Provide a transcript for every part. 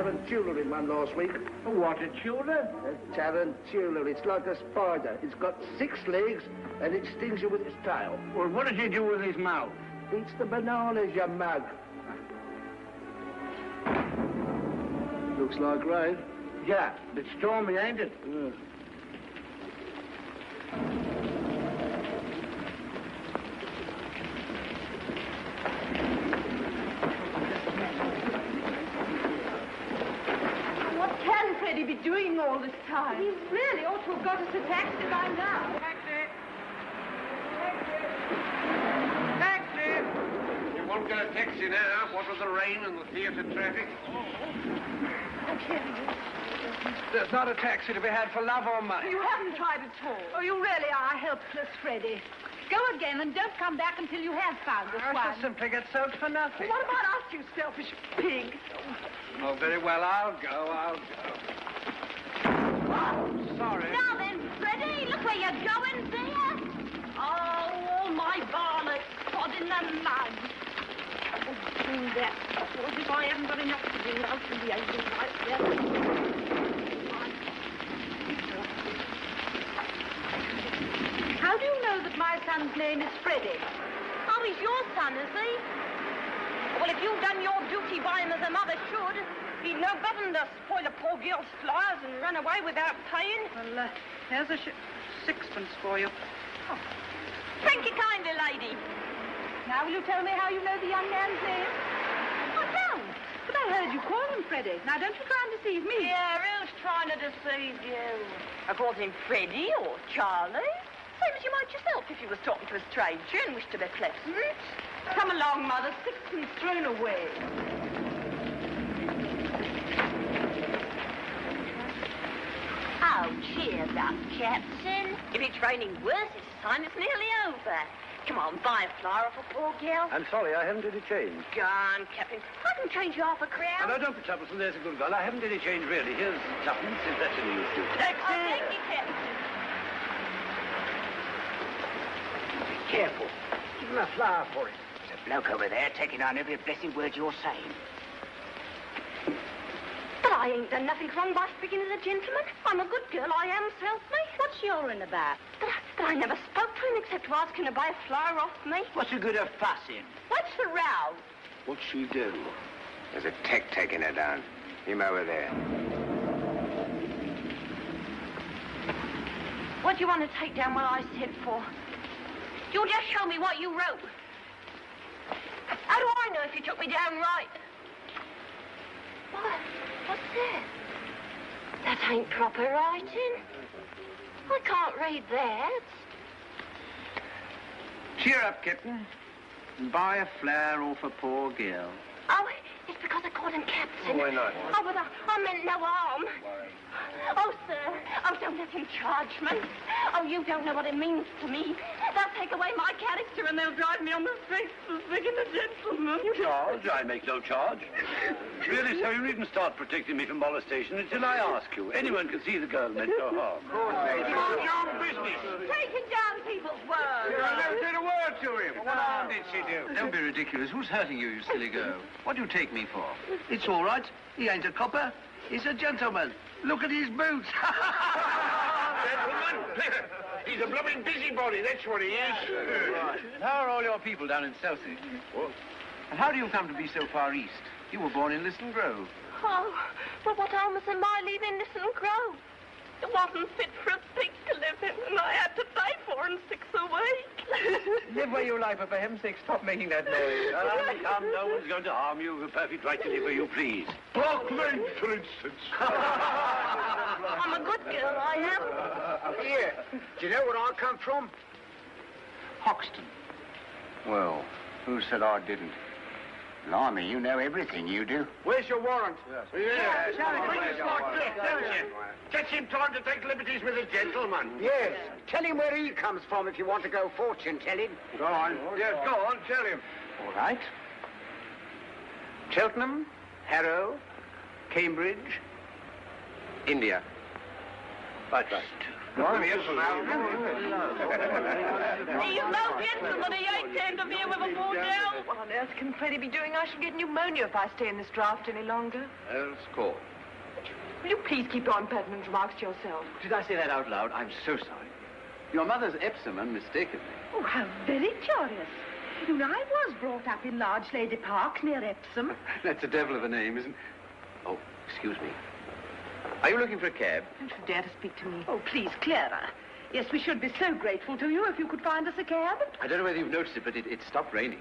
tarantula in one last week. A water-tula? A tarantula. It's like a spider. It's got 6 legs and it stings you with its tail. Well, what does he do with his mouth? Eats the bananas, you mug. Looks like rain. Yeah, it's stormy, ain't it? Yeah. What can Freddie be doing all this time? He really ought to have got us a taxi by now. Taxi! Taxi! You won't get a taxi now, what with the rain and the theatre traffic. There's not a taxi to be had for love or money. You haven't tried at all. Oh, you really are helpless, Freddie. Go again and don't come back until you have found this I one. shall simply get soaked for nothing. What about us, you selfish pig? Oh, very well, I'll go. Oh, sorry. Now then, Freddie, look where you're going there. Oh, all my varlets, cod in the mud. Oh, that. As if I haven't got enough to do out in the angel right there. How do you know that my son's name is Freddie? Oh, he's your son, is he? Well, if you've done your duty by him as a mother should, he'd know better than to spoil a poor girl's flowers and run away without paying. Well, here's a sixpence for you. Oh. Thank you kindly, lady. Now, will you tell me how you know the young man's name? I don't. But I heard you call him Freddie. Now, don't you try and deceive me. Yeah, who's trying to deceive you? I called him Freddie or Charlie. Same as you might yourself if you was talking to a stranger and wished to be pleasant. Come along, Mother. Sixpence thrown away. Oh, cheers up, Captain. If it's raining worse this time, it's nearly over. Come on, buy a flower off a poor girl. I'm sorry, I haven't any change. Go on, Captain. I can change you half a crown. No, don't be troublesome. There's a good girl. I haven't any change, really. Here's tuppence, if that's any use to you. Oh, thank you, Captain. Careful. Give him a flower for it. There's a bloke over there taking on every blessed word you're saying. But I ain't done nothing wrong by speaking as a gentleman. I'm a good girl, I am, self me. What's your in about? But I never spoke to him except to ask him to buy a flower off me. What's the good of fussing? What's the row? What's she do? There's a tech taking her down. Him over there. What do you want to take down what I said for? You'll just show me what you wrote. How do I know if you took me down right? What? What's that? That ain't proper writing. I can't read that. Cheer up, kitten. And buy a flower off a poor girl. Oh, it's because I called him Captain. Why not? Oh, but I meant no harm. Oh, sir. Oh, don't let him charge me. Oh, you don't know what it means to me. They'll take away my character and they'll drive me on the streets for speaking a gentleman. Charge? I make no charge. Really, sir, you needn't start protecting me from molestation until I ask you. Anyone can see the girl meant no harm. It's your own business. Taking down people's words. I never said a word to him. What harm did she do? Don't be ridiculous. Who's hurting you, you silly girl? What do you take me for? It's all right. He ain't a copper. He's a gentleman. Look at his boots. Gentlemen, he's a blooming busybody, that's what he is. Right. How are all your people down in Chelsea? What? And how do you come to be so far east? You were born in Liston Grove. Oh, well, what harm was in my leaving Liston Grove? It wasn't fit for a pig to live in, and I had to pay 4 and 6 a week. Live where you like, but for heaven's sake, stop making that noise. Come, no one's going to harm you. You've a perfect right to live where you please. Parkland, for instance. I'm a good girl, I am. Here, do you know where I come from? Hoxton. Well, who said I didn't? Blimey, you know everything, you do. Where's your warrant? Yes. Catch him time to take liberties with a gentleman. Yes. Tell him where he comes from if you want to go fortune telling. Go on. Yes, go on, tell him. All right. Cheltenham, Harrow, Cambridge, India. But Yes, He's no gentleman. He ain't to interfere with a poor girl. What on earth can Freddie be doing? I shall get pneumonia if I stay in this draft any longer. Else call. Will you please keep your impertinent remarks to yourself? Did I say that out loud? I'm so sorry. Your mother's Epsom, unmistakably. Oh, how very curious. You know, I was brought up in Large Lady Park near Epsom. That's a devil of a name, isn't it? Oh, excuse me. Are you looking for a cab? Don't you dare to speak to me. Oh, please, Clara. Yes, we should be so grateful to you if you could find us a cab. I don't know whether you've noticed it, but it stopped raining.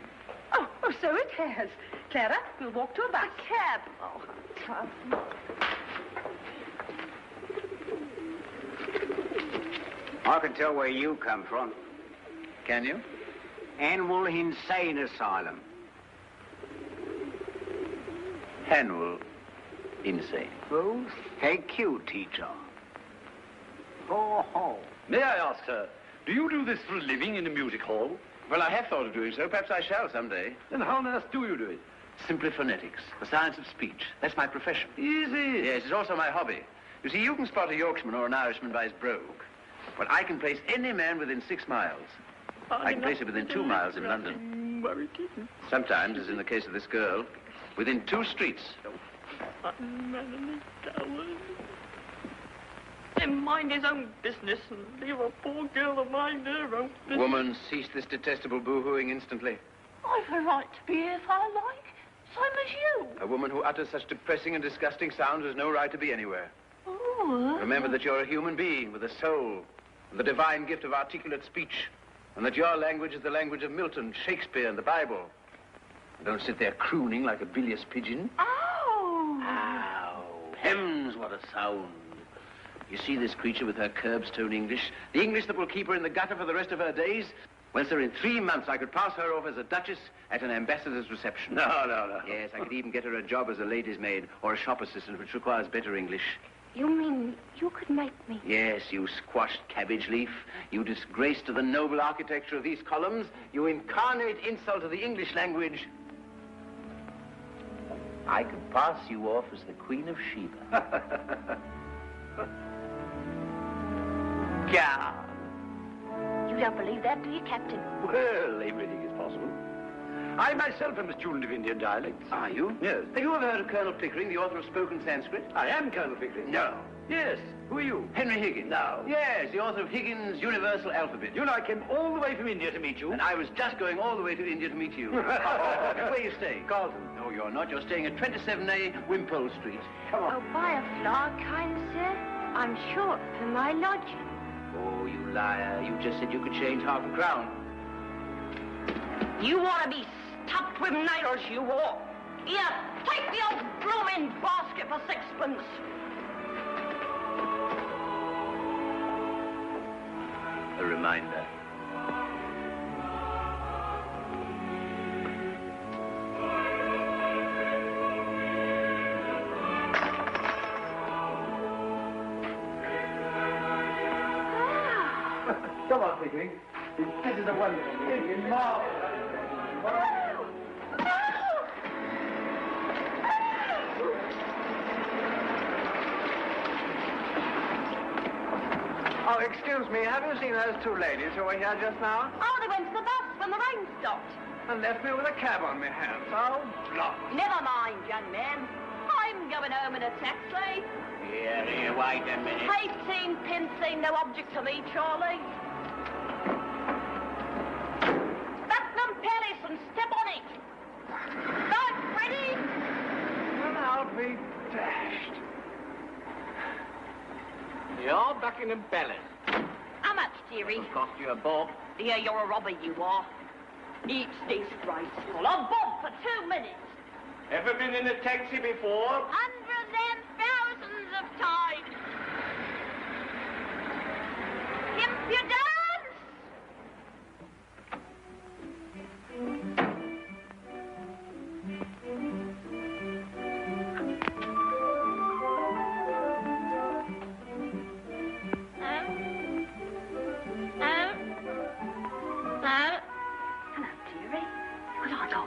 Oh, so it has. Clara, we'll walk to a bus. Cab. Oh, I can tell where you come from. Can you? Annual Insane Asylum. Annual insane. Oh, thank you, teacher. Ho, ho. May I ask, sir, do you do this for a living in a music hall? Well, I have thought of doing so. Perhaps I shall someday. Then how on earth do you do it? Simply phonetics, the science of speech. That's my profession. Is it? Yes, it's also my hobby. You see, you can spot a Yorkshireman or an Irishman by his brogue. But I can place any man within 6 miles. I can place him within 2 miles in London. Sometimes, as in the case of this girl, within 2 streets. Then mind his own business and leave a poor girl to mind her own business. Woman, cease this detestable boo-hooing instantly. I've a right to be here if I like, same as you. A woman who utters such depressing and disgusting sounds has no right to be anywhere. Oh, Remember that you're a human being with a soul, and the divine gift of articulate speech, and that your language is the language of Milton, Shakespeare, and the Bible. Don't sit there crooning like a bilious pigeon. Oh. Ow. Heavens, what a sound. You see this creature with her curbstone English? The English that will keep her in the gutter for the rest of her days? Well, sir, in 3 months I could pass her off as a duchess at an ambassador's reception. No. Yes, I could even get her a job as a lady's maid or a shop assistant, which requires better English. You mean you could make me? Yes, you squashed cabbage leaf. You disgrace to the noble architecture of these columns. You incarnate insult to the English language. I could pass you off as the Queen of Sheba. Yeah. You don't believe that, do you, Captain? Well, everything is possible. I myself am a student of Indian dialects. Are you? Yes. Have you ever heard of Colonel Pickering, the author of Spoken Sanskrit? I am Colonel Pickering. No. Yes. Who are you? Henry Higgins. No. Yes, the author of Higgins' Universal Alphabet. You know, I came all the way from India to meet you. And I was just going all the way to India to meet you. Where are you staying? Carlton. No, you're not. You're staying at 27A Wimpole Street. Come on. Oh, by a flower, kind sir. I'm short for my lodging. Oh, you liar. You just said you could change half a crown. You want to be stuffed with nails, you ought. Here, take the old blooming basket for 6pence. A reminder. Come on, Pickering. This is a wonderful thing. Marvelous. Oh, excuse me, have you seen those 2 ladies who were here just now? Oh, they went to the bus when the rain stopped. And left me with a cab on my hands. Oh, block. Never mind, young man. I'm going home in a taxi. Here, wait a minute. 18 pence ain't no object to me, Charlie. Buckingham Palace and step on it. Right, Freddie? Well, I'll be dashed. You're Buckingham Palace. How much, dearie? Cost you a bob. Yeah, you're a robber, you are. It's disgraceful. A bob for 2 minutes. Ever been in a taxi before? Hundreds and thousands of times. Impudence! Hello, dearie. Good I go.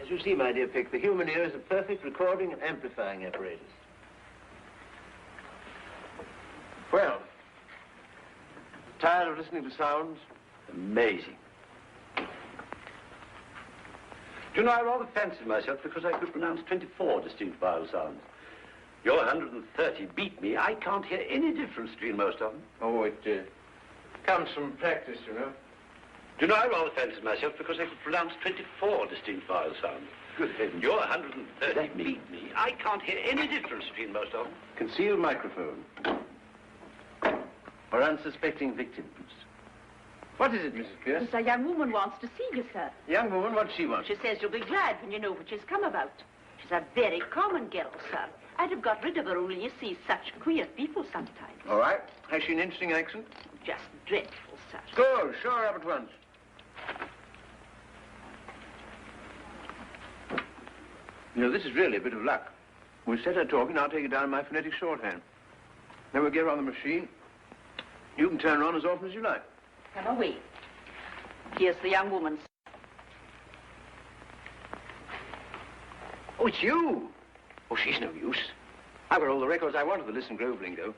As you see, my dear Pick, the human ear is a perfect recording and amplifying apparatus. Well, tired of listening to sounds? Amazing. Do you know, I rather fancied myself because I could pronounce 24 distinct vowel sounds. Your 130 beat me. I can't hear any difference between most of them. Oh, it comes from practice, you know. Do you know, I rather fancied myself because I could pronounce 24 distinct vowel sounds. Good heavens. Your 130 beat me. I can't hear any difference between most of them. Concealed microphone. For unsuspecting victims. What is it, Mrs. Pierce? A young woman wants to see you, sir. Young woman, what does she want? She says you'll be glad when you know what she's come about. She's a very common girl, sir. I'd have got rid of her, only you see such queer people sometimes. All right. Has she an interesting accent? Just dreadful, sir. Good. Show her up at once. You know, this is really a bit of luck. We'll set her talking, I'll take it down in my phonetic shorthand. Then we'll get her on the machine. You can turn her on as often as you like. Come away. Here's the young woman. Oh, it's you. Oh, she's no use. I've got all the records I want of the Listen Grove lingo.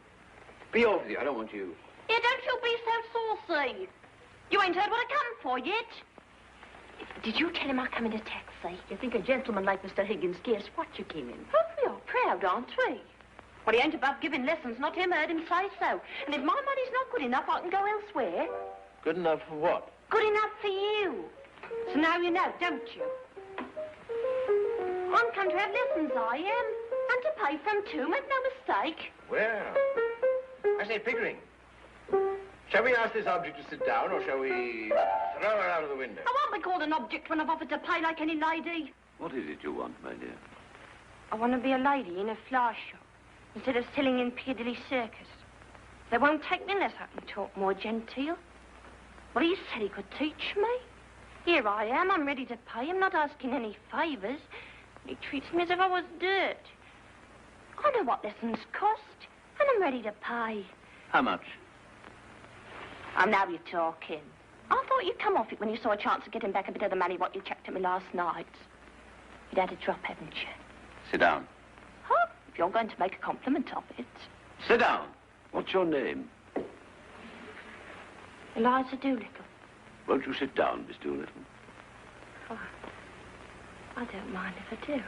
Be off with you. I don't want you. Yeah, don't you be so saucy. You ain't heard what I come for yet. Did you tell him I come in a taxi? You think a gentleman like Mr. Higgins cares what you came in? Oh, we are proud, aren't we? Well, he ain't above giving lessons, not him, heard him say so. And if my money's not good enough, I can go elsewhere. Good enough for what? Good enough for you. So now you know, don't you? I'm come to have lessons, I am. And to pay for them too, make no mistake. Well, I say, Pickering, shall we ask this object to sit down, or shall we throw her out of the window? I won't be called an object when I've offered to pay like any lady. What is it you want, my dear? I want to be a lady in a flower shop instead of selling in Piccadilly Circus. They won't take me unless I can talk more genteel. Well, he said he could teach me. Here I am, I'm ready to pay him, not asking any favours. He treats me as if I was dirt. I know what lessons cost, and I'm ready to pay. How much? Now you're talking. I thought you'd come off it when you saw a chance of getting back a bit of the money what you chucked at me last night. You'd had a drop, haven't you? Sit down. Huh? If you're going to make a compliment of it. Sit down. What's your name? Eliza Doolittle. Won't you sit down, Miss Doolittle? Oh, I don't mind if I do.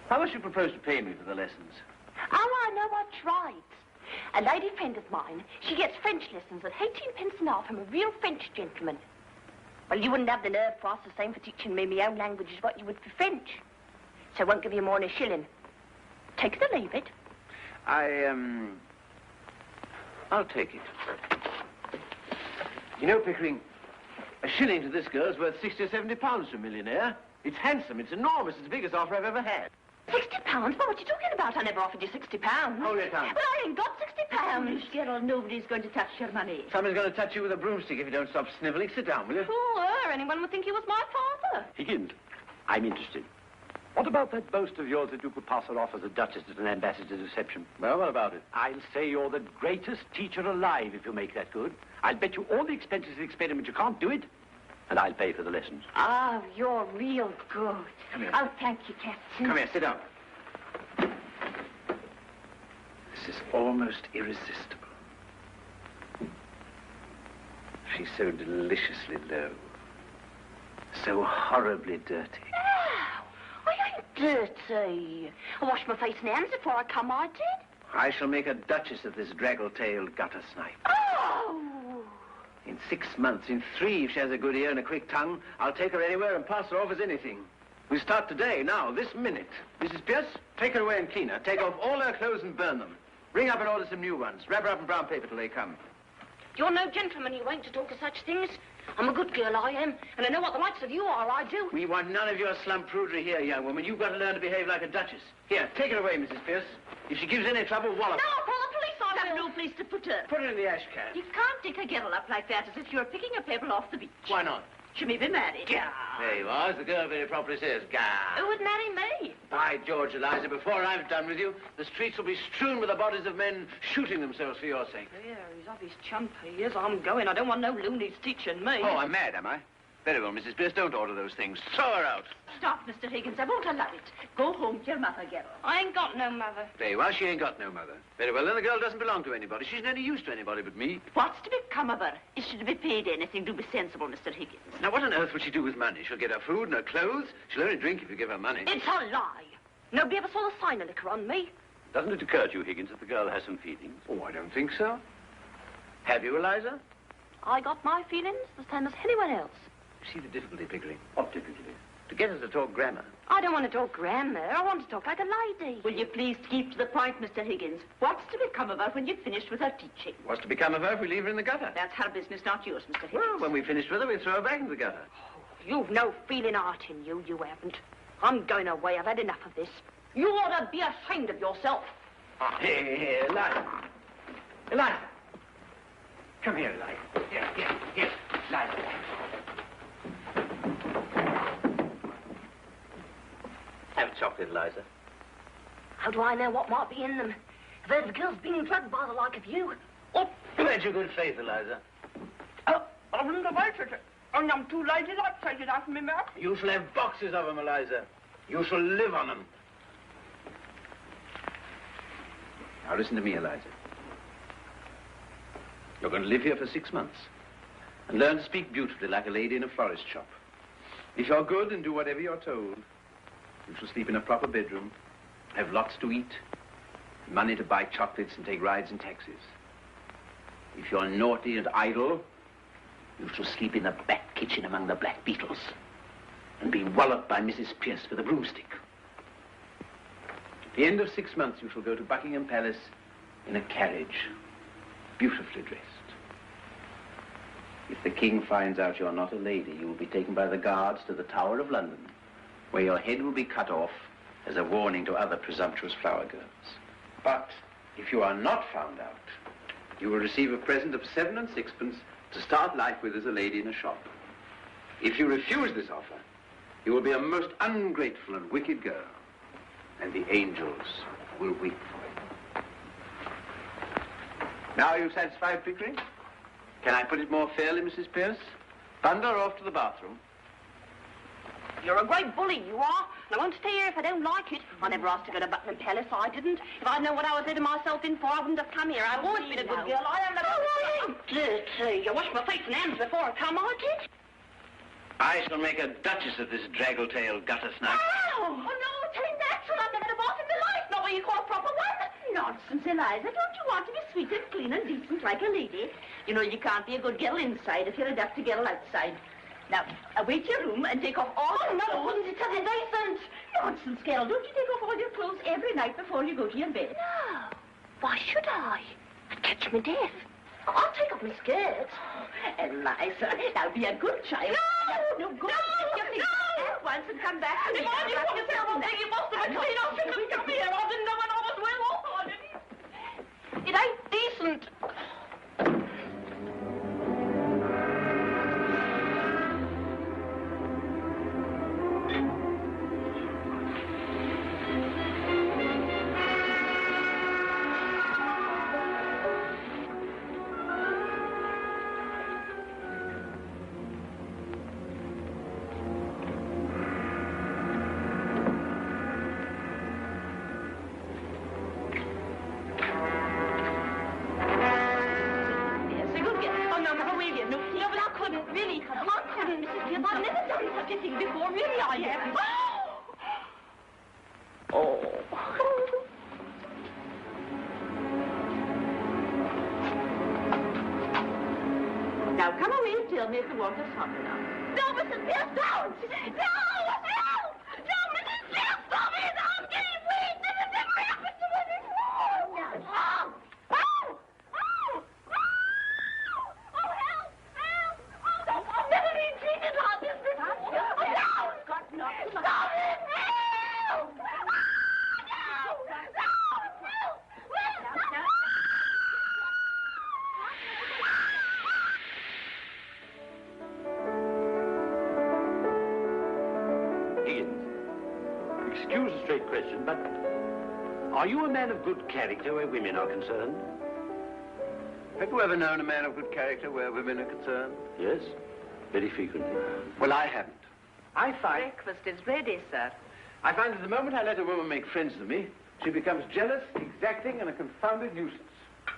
How much you propose to pay me for the lessons? Oh, I know what's right. A lady friend of mine, she gets French lessons at 18 pence an hour from a real French gentleman. Well, you wouldn't have the nerve to ask the same for teaching me my own language as what you would for French. So I won't give you more than a shilling. Take it or leave it. I'll take it. You know, Pickering, a shilling to this girl's worth 60 or 70 pounds to a millionaire. It's handsome, it's enormous, it's the biggest offer I've ever had. 60 pounds? Well, what are you talking about? I never offered you 60 pounds. Hold your tongue. But I ain't got 60 pounds. Miss Gerald, nobody's going to touch your money. Someone's going to touch you with a broomstick if you don't stop sniveling. Sit down, will you? Oh, anyone would think he was my father. Higgins, I'm interested. What about that boast of yours that you could pass her off as a duchess at an ambassador's reception? Well, what about it? I'll say you're the greatest teacher alive if you make that good. I'll bet you all the expenses of the experiment you can't do it, and I'll pay for the lessons. Oh, you're real good. Come here. Oh, thank you, Captain. Come here, sit down. This is almost irresistible. She's so deliciously low. So horribly dirty. Ow! I ain't dirty. I washed my face and hands before I come, I did. I shall make a duchess of this draggle-tailed gutter snipe. Oh! In 6 months, in 3, if she has a good ear and a quick tongue, I'll take her anywhere and pass her off as anything. We start today, now, this minute. Mrs. Pierce, take her away and clean her. Take off all her clothes and burn them. Ring up and order some new ones. Wrap her up in brown paper till they come. You're no gentleman, you ain't, to talk of such things. I'm a good girl, I am. And I know what the likes of you are, I do. We want none of your slump prudery here, young woman. You've got to learn to behave like a duchess. Here, take her away, Mrs. Pierce. If she gives any trouble, wallop. No, I'll call the police, I There's will. no place to put her. Put her in the ash can. You can't dig a girl up like that as if you were picking a pebble off the beach. Why not? She may be married. Gah! There you are, as the girl very properly says, gah. Who would marry me? By George, Eliza, before I've done with you, the streets will be strewn with the bodies of men shooting themselves for your sake. Yeah, he's off his chump. He is. I'm going. I don't want no loonies teaching me. Oh, I'm mad, am I? Very well, Mrs. Pierce, don't order those things. Throw her out. Stop, Mr. Higgins. I won't allow it. Go home to your mother, girl. I ain't got no mother. There you are, she ain't got no mother. Very well, then the girl doesn't belong to anybody. She's any use to anybody but me. What's to become of her? Is she to be paid anything? Do be sensible, Mr. Higgins. Now, what on earth will she do with money? She'll get her food and her clothes. She'll only drink if you give her money. It's a lie. Nobody ever saw the sign of liquor on me. Doesn't it occur to you, Higgins, that the girl has some feelings? Oh, I don't think so. Have you, Eliza? I got my feelings the same as anyone else. See the difficulty, Pickering? What difficulty? To get us to talk grammar. I don't want to talk grammar. I want to talk like a lady. Will you please keep to the point, Mr. Higgins? What's to become of her when you've finished with her teaching? What's to become of her if we leave her in the gutter? That's her business, not yours, Mr. Higgins. Well, when we've finished with her, we throw her back into the gutter. You've no feeling art in you, you haven't. I'm going away. I've had enough of this. You ought to be ashamed of yourself. Here, Eliza. Eliza. Come here, Eliza. Here, Eliza. Have chocolate, Eliza. How do I know what might be in them? I've heard of girls being drugged by the like of you. Oh, Where's your good faith, Eliza? I wouldn't have answered it. And I'm too lazy to take it out of my mouth. You shall have boxes of them, Eliza. You shall live on them. Now listen to me, Eliza. You're going to live here for 6 months and learn to speak beautifully like a lady in a florist shop. If you're good and do whatever you're told, you shall sleep in a proper bedroom, have lots to eat, money to buy chocolates and take rides in taxis. If you're naughty and idle, you shall sleep in the back kitchen among the black beetles and be walloped by Mrs. Pierce with a broomstick. At the end of 6 months, you shall go to Buckingham Palace in a carriage, beautifully dressed. If the king finds out you're not a lady, you will be taken by the guards to the Tower of London, where your head will be cut off as a warning to other presumptuous flower girls. But if you are not found out, you will receive a present of 7 and 6pence to start life with as a lady in a shop. If you refuse this offer, you will be a most ungrateful and wicked girl, and the angels will weep for you. Now are you satisfied, Pickering? Can I put it more fairly, Mrs. Pierce? Thunder off to the bathroom. You're a great bully, you are. And I won't stay here if I don't like it. I never asked to go to Buckingham Palace, I didn't. If I'd known what I was letting myself in for, I wouldn't have come here. I've always been a good girl. I haven't ever... You wash my face and hands before I come, I did. I shall make a duchess of this draggle-tailed gutter snout. Oh, no, tell him that, son. I've never had a bath in my life. Not what you call a proper one. Nonsense, Eliza. Don't you want to be sweet and clean and decent like a lady? You know, you can't be a good girl inside if you're a dirty girl outside. Now, away to your room and take off all your clothes. No, wouldn't it tell you decent? Nonsense, girl. Don't you take off all your clothes every night before you go to your bed? No. Why should I? I'd catch me death. I'll take off my skirt. Eliza, now be a good child. No, Go take your things at once and come back to me. If I knew what a terrible thing you must have been clean, I shouldn't have come here. I didn't know when I was well off. I didn't. It ain't decent. Now come away and tell me if the water's hot enough. No, Mrs. Pierce, don't! No! No! No, Mrs. Pierce, stop it! I'm getting weak! This has never happened to me before! Oh! Oh! Oh! Oh, help! Help! Oh, I've never been treated like this before! Oh, no! Got nothing. Stop it! Help! No! No! Help! Now. excuse a straight question, but are you a man of good character where women are concerned? Have you ever known a man of good character where women are concerned? Yes, very frequently. Well, I haven't. I find Breakfast is ready, sir. that the moment I let a woman make friends with me, she becomes jealous, exacting, and a confounded nuisance.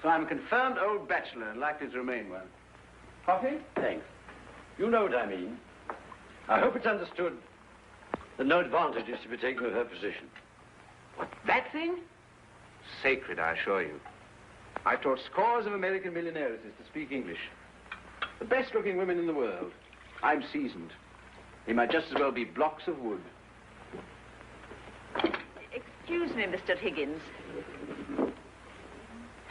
So I'm a confirmed old bachelor and likely to remain one. Coffee? Thanks. You know what I mean. I hope it's understood that no advantage is to be taken of her position. What, that thing? Sacred, I assure you. I've taught scores of American millionaires to speak English. The best-looking women in the world. I'm seasoned. They might just as well be blocks of wood. Excuse me, Mr. Higgins.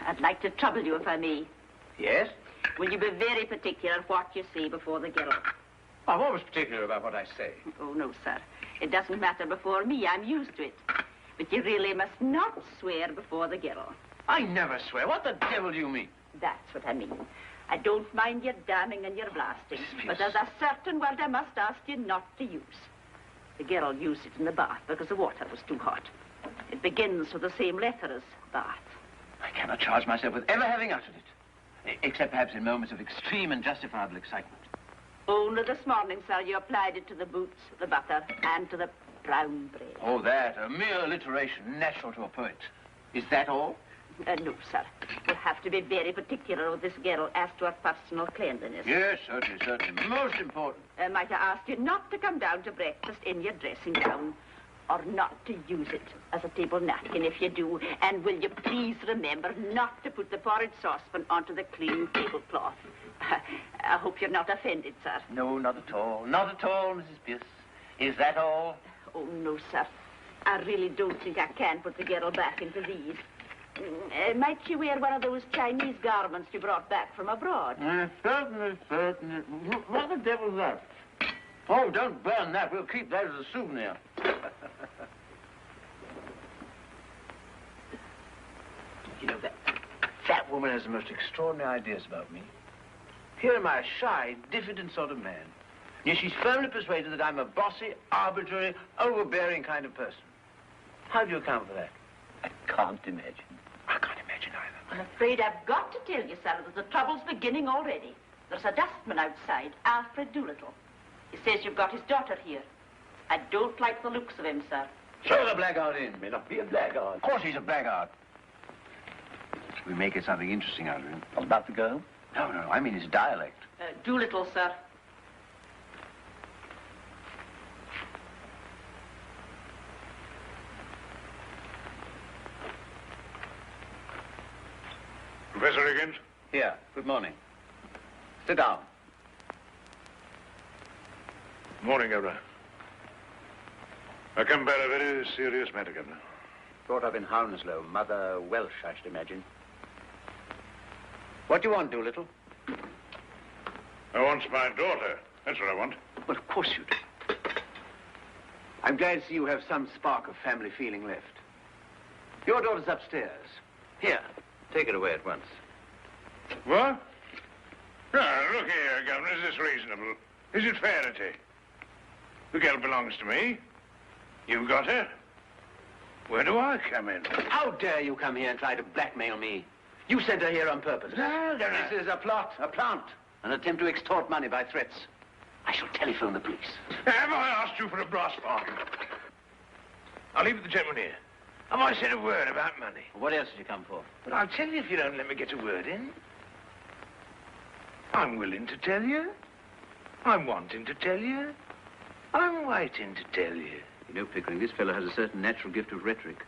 I'd like to trouble you if I may. Yes? Will you be very particular what you say before the girl? I'm always particular about what I say. Oh, no, sir. It doesn't matter before me. I'm used to it. But you really must not swear before the girl. I never swear. What the devil do you mean? That's what I mean. I don't mind your damning and your blasting, but there's a certain word I must ask you not to use. The girl used it in the bath because the water was too hot. It begins with the same letter as bath. I cannot charge myself with ever having uttered it. Except perhaps in moments of extreme and justifiable excitement. Only this morning, sir, you applied it to the boots, the butter, and to the brown bread. Oh, that, a mere alliteration, natural to a poet. Is that all? No, sir. You'll have to be very particular with this girl as to her personal cleanliness. Yes, certainly, certainly. Most important. Might I ask you not to come down to breakfast in your dressing gown, or not to use it as a table napkin if you do, and will you please remember not to put the porridge saucepan onto the clean tablecloth. I hope you're not offended, sir. No, not at all. Not at all, Mrs. Pierce. Is that all? Oh, no, sir. I really don't think I can put the girl back into these. Might she wear one of those Chinese garments you brought back from abroad? Certainly, certainly. What the devil's that? Oh, don't burn that. We'll keep that as a souvenir. You know, that woman has the most extraordinary ideas about me. Here am I, a shy, diffident sort of man. Yet she's firmly persuaded that I'm a bossy, arbitrary, overbearing kind of person. How do you account for that? I can't imagine. I can't imagine either. I'm afraid I've got to tell you, sir, that the trouble's beginning already. There's a dustman outside, Alfred Doolittle. He says you've got his daughter here. I don't like the looks of him, sir. Throw the blackguard in. May not be a blackguard. Of course he's a blackguard. We make it something interesting out of him. What about the girl? No, I mean his dialect. Doolittle, sir. Professor Higgins? Here, good morning. Sit down. Morning, Governor. I come bear a very serious matter, Governor. Brought up in Hounslow, Mother Welsh, I should imagine. What do you want, Doolittle? I want my daughter. That's what I want. Well, of course you do. I'm glad to see you have some spark of family feeling left. Your daughter's upstairs. Here, take it away at once. What? Now, look here, Governor. Is this reasonable? Is it fair to take? The girl belongs to me. You've got her. Where do I come in? How dare you come here and try to blackmail me? You sent her here on purpose. No. This is a plot, a plant, an attempt to extort money by threats. I shall telephone the police. Have I asked you for a brass bargain? I'll leave it to the gentleman here. Have I said a word about money? What else did you come for? But I'll tell you if you don't let me get a word in. I'm willing to tell you. I'm wanting to tell you. I'm waiting to tell you. You know, Pickering, this fellow has a certain natural gift of rhetoric.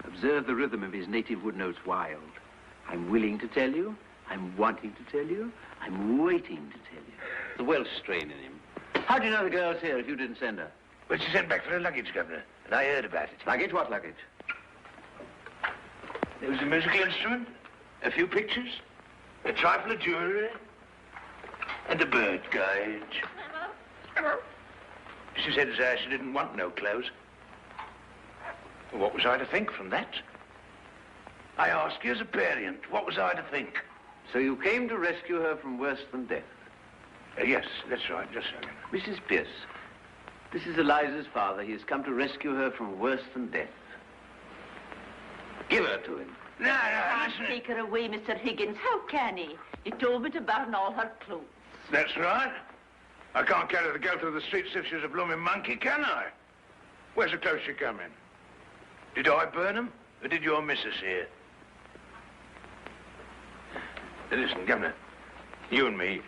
Observe the rhythm of his native wood notes wild. I'm willing to tell you. I'm wanting to tell you. I'm waiting to tell you. The Welsh strain in him. How do you know the girl's here if you didn't send her? Well, she sent back for her luggage, Governor, and I heard about it. Luggage? What luggage? There was a musical instrument, a few pictures, a trifle of jewelry, and a bird cage. She said she didn't want no clothes. Well, what was I to think from that? I ask you as a parent, what was I to think? So you came to rescue her from worse than death? Yes, that's right, just so. Mrs. Pierce, This is Eliza's father. He has come to rescue her from worse than death. Give her to him. No, listen. Take her away, Mr. Higgins. How can he? You told me to burn all her clothes. That's right. I can't carry the girl through the streets if she's a blooming monkey, can I? Where's the clothes she come in? Did I burn them, or did your missus here? Now, listen, Governor, you and me,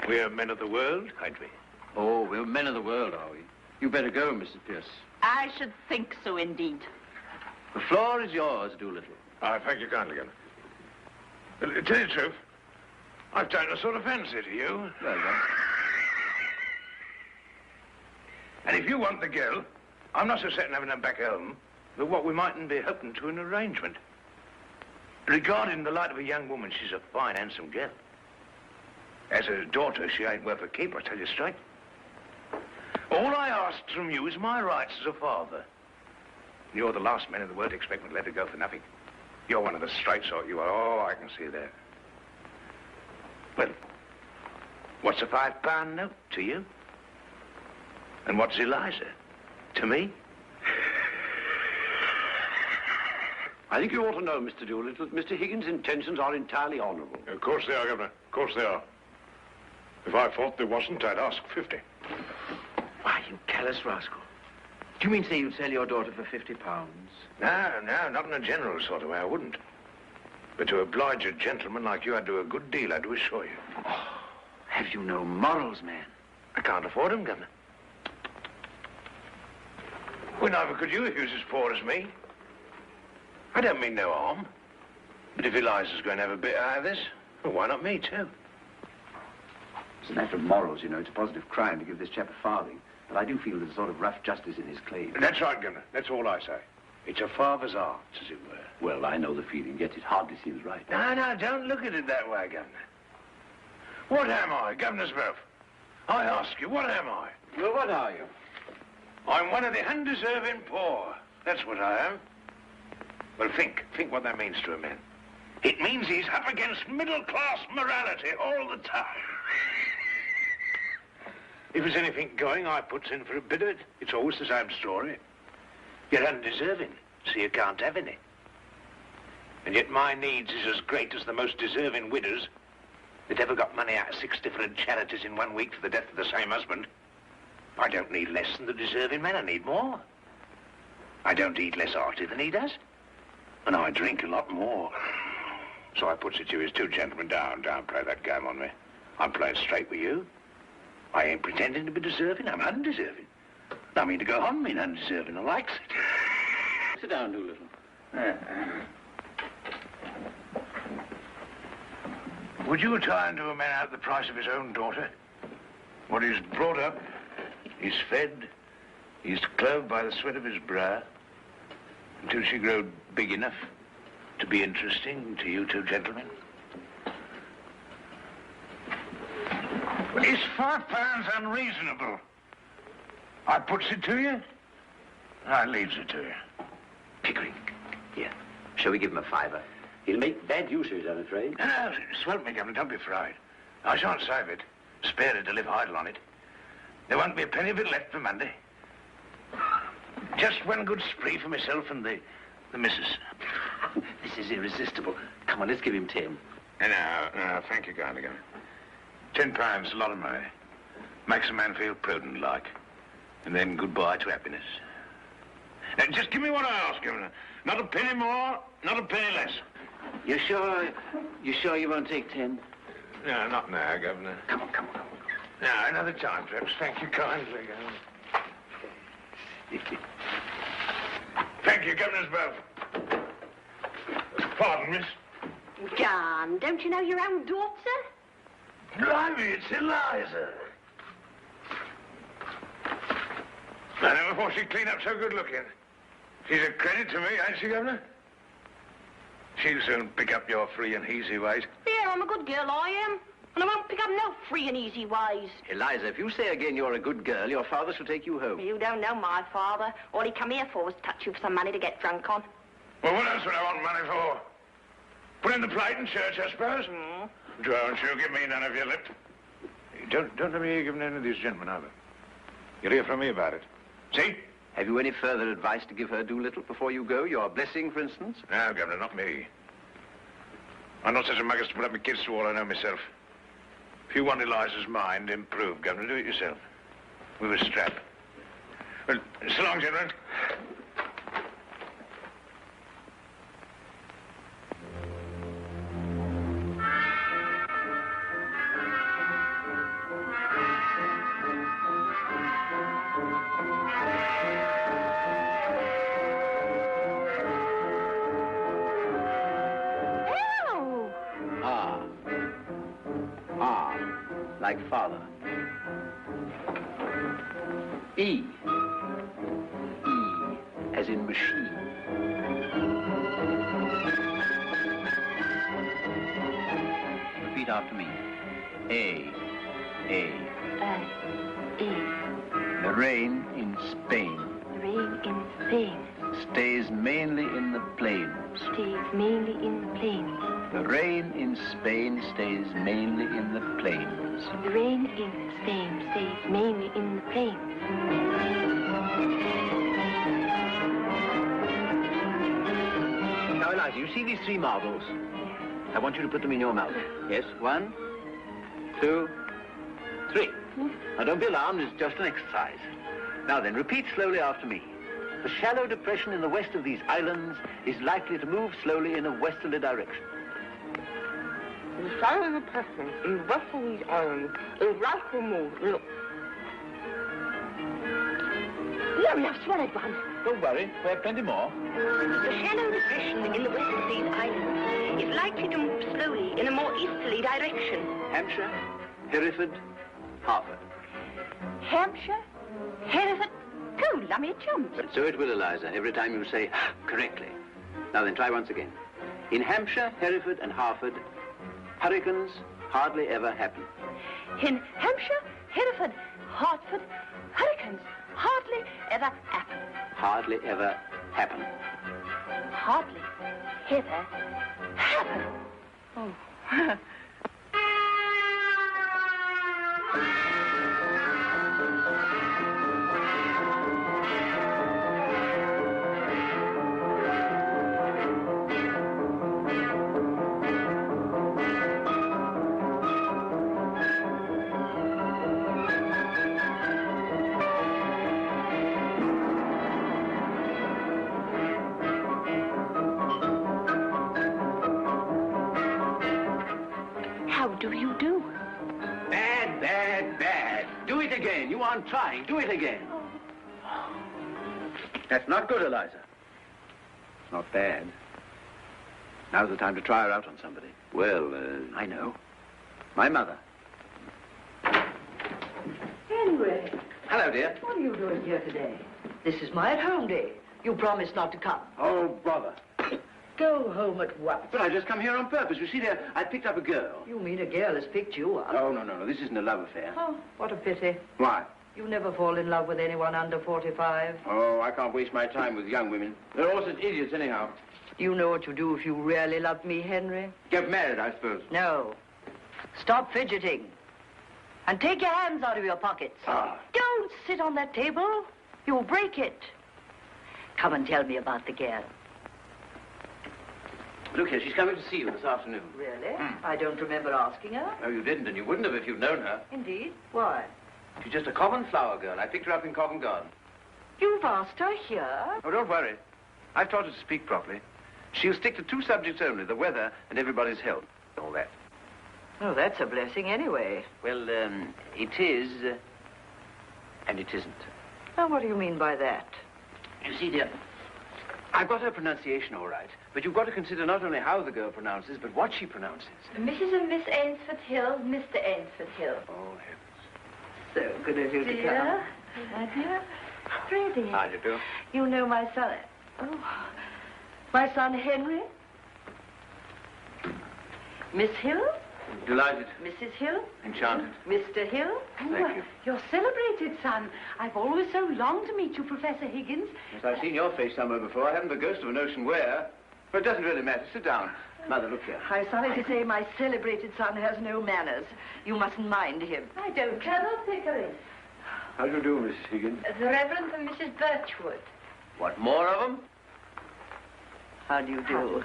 we're men of the world, aren't we? Oh, we're men of the world, are we? You better go, Mrs. Pierce. I should think so, indeed. The floor is yours, Doolittle. I thank you kindly, Governor. To tell you the truth, I've taken a sort of fancy to you. Well done. And if you want the girl, I'm not so certain having her back home, but what we mightn't be hoping to an arrangement. Regarded in the light of a young woman, she's a fine, handsome girl. As a daughter, she ain't worth a keep, I tell you straight. All I ask from you is my rights as a father. You're the last man in the world to expect me to let her go for nothing. You're one of the straight sort, you are. Oh, I can see that. Well, what's a £5 note to you? And what's Eliza to me? I think you ought to know, Mr. Doolittle, that Mr. Higgins' intentions are entirely honourable. Of course they are, Governor. Of course they are. If I thought there wasn't, I'd ask 50. Why, you callous rascal. Do you mean to say you'd sell your daughter for £50? No, not in a general sort of way, I wouldn't. But to oblige a gentleman like you, I'd do a good deal, I do assure you. Oh, have you no morals, man? I can't afford them, Governor. Well, neither could you if you was as poor as me. I don't mean no harm. But if Eliza's going to have a bit out of this, well, why not me, too? It's a matter of morals, you know. It's a positive crime to give this chap a farthing. But I do feel there's a sort of rough justice in his claim. That's right, Governor. That's all I say. It's a father's art, as it were. Well, I know the feeling, yet it hardly seems right. No, don't look at it that way, Governor. What am I, Governor's Buff? I ask you, what am I? Well, what are you? I'm one of the undeserving poor. That's what I am. Well, think what that means to a man. It means he's up against middle-class morality all the time. If there's anything going, I puts in for a bit of it. It's always the same story. You're undeserving, so you can't have any. And yet my needs is as great as the most deserving widows that ever got money out of 6 different charities in 1 week for the death of the same husband. I don't need less than the deserving man, I need more. I don't eat less hearty than he does. And I drink a lot more. So I puts it to you as two gentlemen, don't play that game on me. I'm playing straight with you. I ain't pretending to be deserving, I'm undeserving. I mean to go on being undeserving, I likes it. Sit down, Doolittle. Would you try and do a man out the price of his own daughter? What he's brought up, he's fed, he's clothed by the sweat of his brow, until she growed big enough to be interesting to you two gentlemen? Well, is £5 unreasonable? I puts it to you, I leaves it to you. Pickering. Here. Shall we give him a £5? He'll make bad use of it, I'm afraid. No, swelp me, Governor, don't be frightened. I shan't save it. Spare it to live idle on it. There won't be a penny of it left for Monday. Just one good spree for myself and the missus. This is irresistible. Come on, let's give him 10. No, thank you kindly, Governor. £10's a lot of money. Makes a man feel prudent like. And then goodbye to happiness. Now, just give me what I ask, Governor. Not a penny more, not a penny less. You sure you won't take 10? No, not now, Governor. Come on. No, another time, perhaps. Thank you kindly, Governor. Thank you, Governor's Buff. Pardon, miss. John, don't you know your own daughter? Blimey, it's Eliza. I never thought she'd clean up so good looking. She's a credit to me, ain't she, Governor? She'll soon pick up your free and easy ways. Yeah, I'm a good girl, I am. And I won't pick up no free and easy ways. Eliza, if you say again you're a good girl, your father shall take you home. You don't know my father. All he come here for was touch you for some money to get drunk on. Well, what else would I want money for? Put in the plate in church, I suppose. Don't you give me none of your lip. Don't let me hear giving any of these gentlemen either. You'll hear from me about it. See? Have you any further advice to give her, Doolittle, before you go? Your blessing, for instance? No, Governor, not me. I'm not such a mug as to put up my kids to all I know myself. If you want Eliza's mind improved, Governor, do it yourself. With a strap. Well, so long, gentlemen. Like father. E. E, as in machine. Repeat after me. A. E. The rain in Spain The rain in Spain stays mainly in the plains. stays mainly in the plains. The rain in Spain stays mainly in the plains. The rain in Spain stays mainly in the plains. Now, Eliza, you see these 3 marbles? I want you to put them in your mouth. Yes, 1, 2, 3. Now, don't be alarmed, it's just an exercise. Now then, repeat slowly after me. The shallow depression in the west of these islands is likely to move slowly in a westerly direction. The shallow depression in the west of these islands is likely to move. Look. Larry, I've swallowed one. Don't worry, we have plenty more. The shallow depression in the west of these islands is likely to move slowly in a more easterly direction. Hampshire, Hereford, Harford. Hampshire, Hereford, go, lummy chumps. But so it will, Eliza, every time you say correctly. Now then, try once again. In Hampshire, Hereford, and Harford, hurricanes hardly ever happen. In Hampshire, Hereford, Hartford, hurricanes hardly ever happen. Hardly ever happen. Hardly ever happen. Oh. Do you do? Bad, bad, bad. Do it again. You aren't trying. Do it again. That's not good, Eliza. It's not bad. Now's the time to try her out on somebody. Well, I know. My mother. Henry, Hello, dear. what are you doing here today? This is my at-home day. You promised not to come. Oh, bother. Go home at once. But I just come here on purpose. You see, dear, I picked up a girl. You mean a girl has picked you up? Oh, no. This isn't a love affair. Oh, what a pity. Why? You never fall in love with anyone under 45. Oh, I can't waste my time with young women. They're all such idiots anyhow. You know what you do if you really love me, Henry? Get married, I suppose. No. Stop fidgeting. And take your hands out of your pockets. Ah. Don't sit on that table. You'll break it. Come and tell me about the girl. Look here, she's coming to see you this afternoon. Really? I don't remember asking her. No, you didn't, and you wouldn't have if you'd known her. Indeed? Why? She's just a common flower girl. I picked her up in Covent Garden. You've asked her here? Oh, don't worry. I've taught her to speak properly. She'll stick to 2 subjects only, the weather and everybody's health. All that. Oh, that's a blessing anyway. Well, it is, and it isn't. Now, what do you mean by that? You see, dear, I've got her pronunciation all right, but you've got to consider not only how the girl pronounces, but what she pronounces. Mrs. and Miss Ainsford Hill, Mr. Ainsford Hill. Oh, heavens. So good of you to Dear, come. my dear, Freddie. How do you do? You know my son. Oh, my son Henry? Miss Hill? Delighted. Mrs. Hill? Enchanted. Mr. Hill? Thank you. Your celebrated son. I've always so longed to meet you, Professor Higgins. Yes, I've seen your face somewhere before. I haven't the ghost of a notion where. But it doesn't really matter. Sit down. Mother, look here. I'm sorry to say my celebrated son has no manners. You mustn't mind him. I don't, Colonel Pickering. How do you do, Mrs. Higgins? The Reverend and Mrs. Birchwood. What, more of them? How do you do?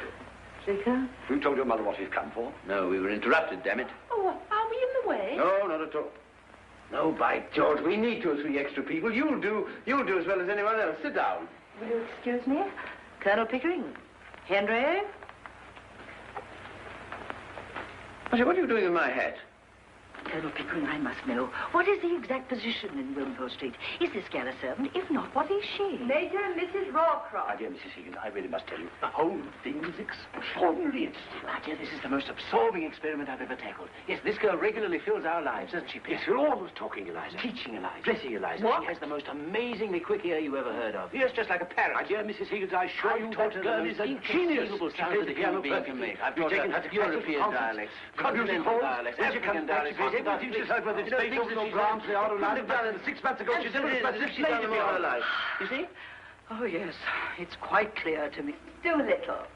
Liquor? Who told your mother what he's come for? No, we were interrupted, damn it. Oh, are we in the way? No, not at all. No, by George, we need 2 or 3 extra people. You'll do as well as anyone else. Sit down. Will you excuse me? Colonel Pickering. Henry? I say, what are you doing in my hat? Colonel Pickering, I must know. What is the exact position in Wilmslow Street? Is this gal a servant? If not, what is she? Major and Mrs. Rawcroft. My dear Mrs. Higgins, I really must tell you, the whole thing is extraordinarily interesting. My dear, this is the most absorbing experiment I've ever tackled. Yes, this girl regularly fills our lives, doesn't she, Pip? Yes, we're always talking, Eliza. Teaching Eliza. Dressing Eliza. What? She has the most amazingly quick ear you ever heard of. Yes, just like a parrot. My dear Mrs. Higgins, I assure you taught that her girl the is most a genius. inconceivable She sounds plays that a the piano human being can perfectly. make. I've You've taught taken her her to European classical dialects, concerts, continental halls, dialects, when she African comes back, she dialects, plays everything to decide whether it's You know, Beethoven things or that she's Brahms, the art of life. couldn't have done it 6 months ago, she said it was She's done them all her life. You see? Oh, yes. It's quite clear to me. Doolittle.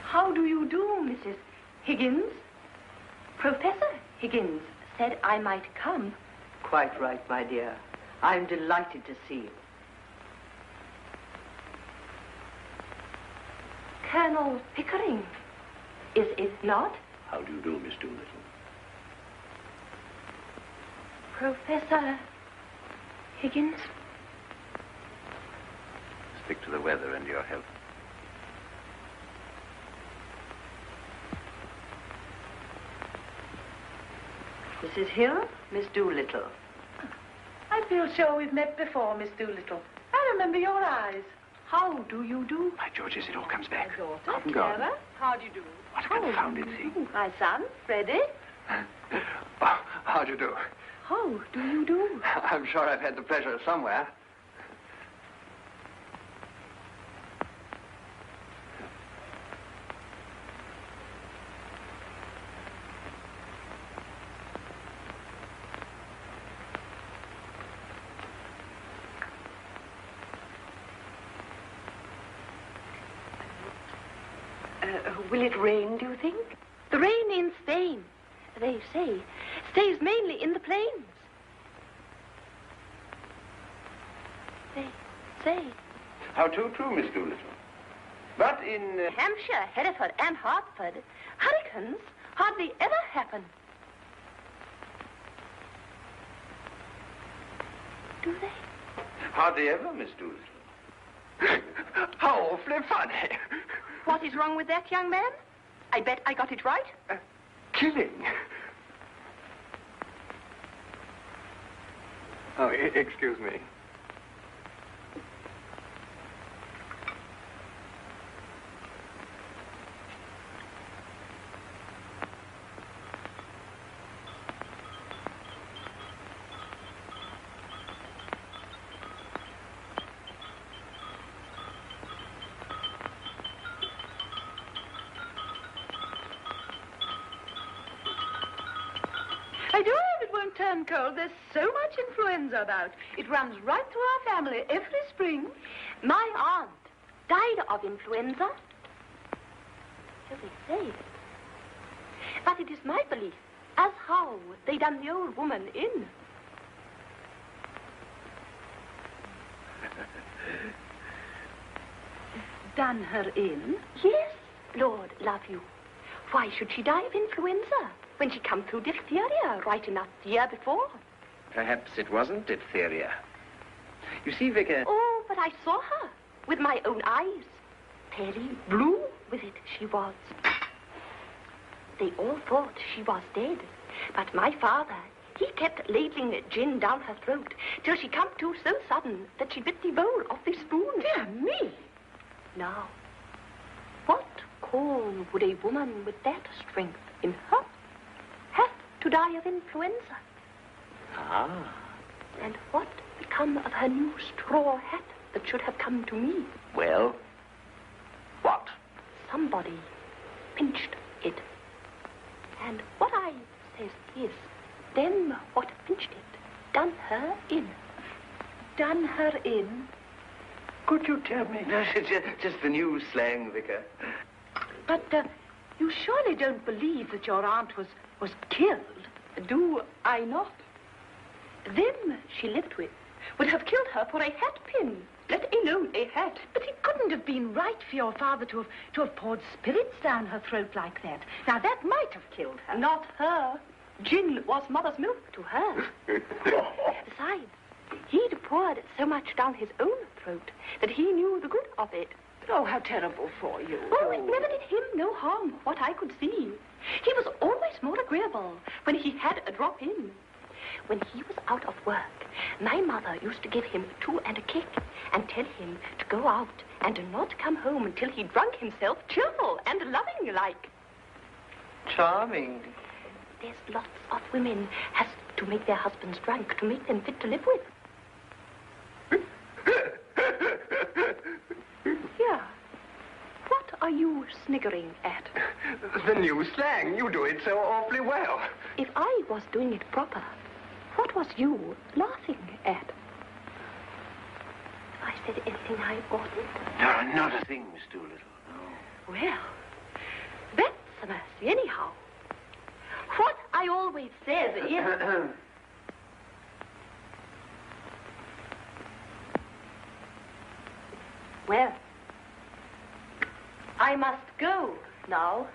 How do you do, Mrs. Higgins? Professor Higgins said I might come. Quite right, my dear. I'm delighted to see you. Colonel Pickering, is it not? How do you do, Miss Doolittle? Professor Higgins? Stick to the weather and your health. Mrs. Hill, Miss Doolittle. I feel sure we've met before, Miss Doolittle. I remember your eyes. How do you do? By George, yes, it all comes back. Daughter, Cotton Clara. garden. How do you do? What a confounded thing. My son, Freddie. How do you do? How do you do? I'm sure I've had the pleasure somewhere. Will it rain, do you think? The rain in Spain, they say, stays mainly in the plains. They say. How true, Miss Doolittle. But in... Hampshire, Hereford, and Hartford, hurricanes hardly ever happen. Do they? Hardly ever, Miss Doolittle. How awfully funny. What is wrong with that, young man? I bet I got it right. Killing. Oh, excuse me. I do hope it won't turn cold. There's so much influenza about. It runs right through our family every spring. My aunt died of influenza. So they say. But it is my belief as how they done the old woman in. Done her in? Yes, Lord love you. Why should she die of influenza when she come through diphtheria right enough the year before? Perhaps it wasn't diphtheria. You see, Vicar... Oh, but I saw her with my own eyes. Fairly blue with it she was. They all thought she was dead. But my father, he kept ladling gin down her throat till she come to so sudden that she bit the bowl off the spoon. Dear me. Now, what call would a woman with that strength in her have to die of influenza? Ah. And what become of her new straw hat that should have come to me? Well, what? Somebody pinched it. And what I says is, them what pinched it done her in. Done her in? Could you tell me? No, just the new slang, Vicar. But you surely don't believe that your aunt was killed? Do I not? Them she lived with would have killed her for a hat pin, let alone a hat. But it couldn't have been right for your father to have poured spirits down her throat like that. Now, that might have killed her. Not her. Gin was mother's milk to her. Besides, he'd poured so much down his own throat that he knew the good of it. Oh, how terrible for you. Oh, it never did him no harm, what I could see. He was always more agreeable when he had a drop in. When he was out of work, my mother used to give him 2 and a kick and tell him to go out and to not come home until he drunk himself cheerful and loving like. Charming. There's lots of women has to make their husbands drunk to make them fit to live with. Yeah. What are you sniggering at? The new slang. You do it so awfully well. If I was doing it proper, what was you laughing at? Have I said anything I oughtn't? No, not a thing, Miss Doolittle. No. Well, that's a mercy anyhow. What I always says is... Well, I must go now.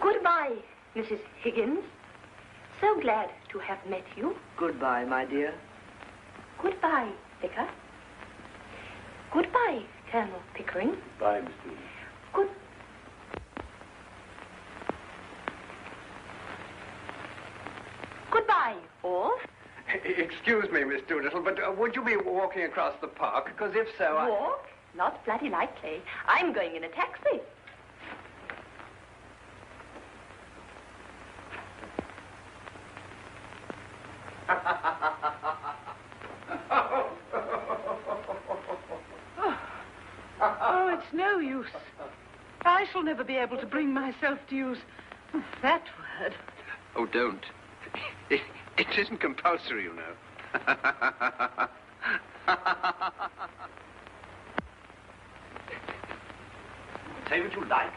Goodbye, Mrs. Higgins. So glad to have met you. Goodbye, my dear. Goodbye, Vicar. Goodbye, Colonel Pickering. Bye, Miss Doolittle. Good... Goodbye, all. Excuse me, Miss Doolittle, but would you be walking across the park? Because if so, Walk? Not bloody likely. I'm going in a taxi. Oh, it's no use. I shall never be able to bring myself to use that word. Oh, don't. It isn't compulsory, you know. Say what you like,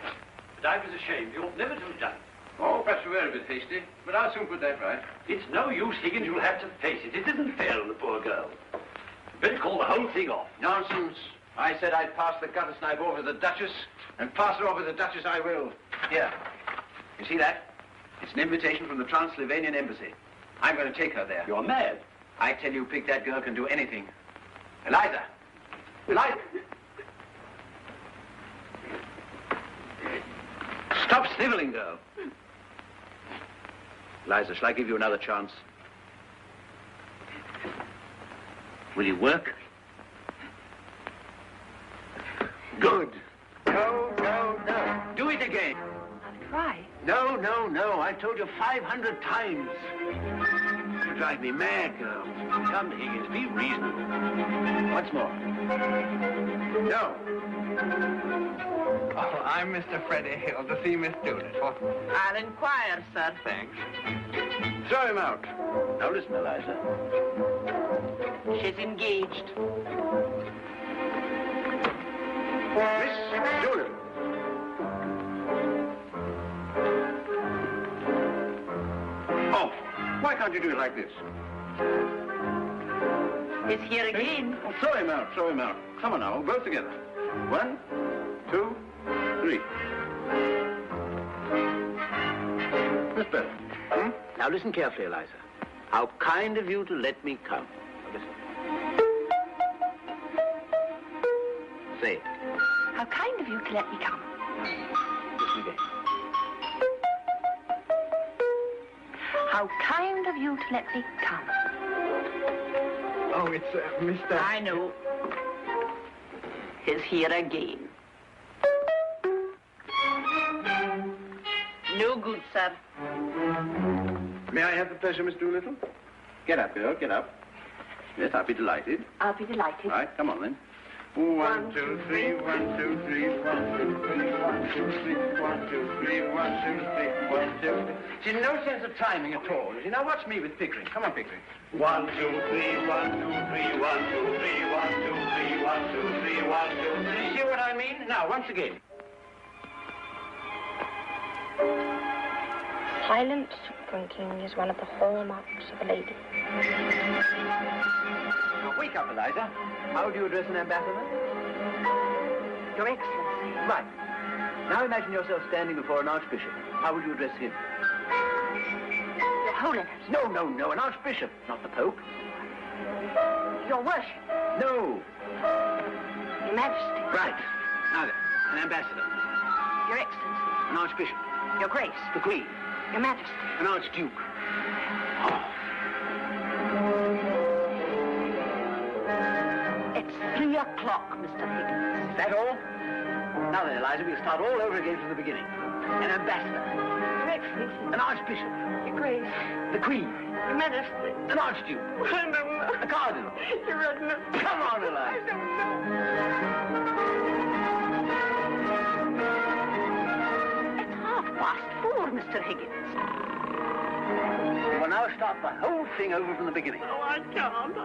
but I was ashamed. You ought never to have done it. Oh, perhaps we were a bit hasty, but I'll soon put that right. It's no use, Higgins. You'll have to face it. It isn't fair on the poor girl. Better call the whole thing off. Nonsense. I said I'd pass the gutter snipe over to the Duchess, and pass her over to the Duchess I will. Here. You see that? It's an invitation from the Transylvanian Embassy. I'm going to take her there. You're mad. I tell you, Pig, that girl can do anything. Eliza! Eliza! Stop sniveling, girl. Eliza, shall I give you another chance? Will you work? Good. No, no, no. Do it again. I'll try. No, no, no. I told you 500 times. You drive me mad, girl. Come, Higgins, be reasonable. Once more. No. Oh, I'm Mr. Freddie Hill to see Miss Doolittle. I'll inquire, sir. Thanks. Throw him out. Now listen, Eliza. She's engaged. Miss Doolittle. Oh, why can't you do it like this? He's here again. Oh, throw him out, throw him out. Come on now, both together. 1, 2, 3. That's better. Hmm? Now listen carefully, Eliza. How kind of you to let me come. Now listen. Say it. How kind of you to let me come. Listen again. How kind of you to let me come. Oh, it's Mr. I know. He's here again. No good, sir. May I have the pleasure, Miss Doolittle? Get up, girl, get up. Yes, I'll be delighted. I'll be delighted. All right, come on then. 1, 2, 3, 1, 2, 3, 1, 2, 3, 1, 2, 3, 1, 2, 3, 1, 2, 3, 1, 2, 3. See, no sense of timing at all. You see, now watch me with Pickering. Come on, Pickering. 1, 2, 3, 1, 2, 3, 1, 2, 3, 1, 2, 3, 1, 2, 3, 1, 2, 3. You see what I mean? Now, once again. Silent drinking is one of the hallmarks of a lady. Now, wake up, Eliza. How do you address an ambassador? Your Excellency. Right. Now imagine yourself standing before an archbishop. How would you address him? Your Holiness. No, an archbishop, not the Pope. Your Worship. No. Your Majesty. Right. Now then, an ambassador, Your Excellency. an archbishop, Your Grace. the Queen, Your Majesty. an archduke. Oh. It's 3 o'clock, Mr. Higgins. Is that all? Now then, Eliza, we'll start all over again from the beginning. An ambassador, Your Excellency. an archbishop, Your Grace. the Queen, Your Majesty. an archduke, I don't know. a cardinal. Your Reverence. Come on, I Eliza. don't know. It's 4:30, Mr. Higgins. We'll now start the whole thing over from the beginning. Oh, I can't.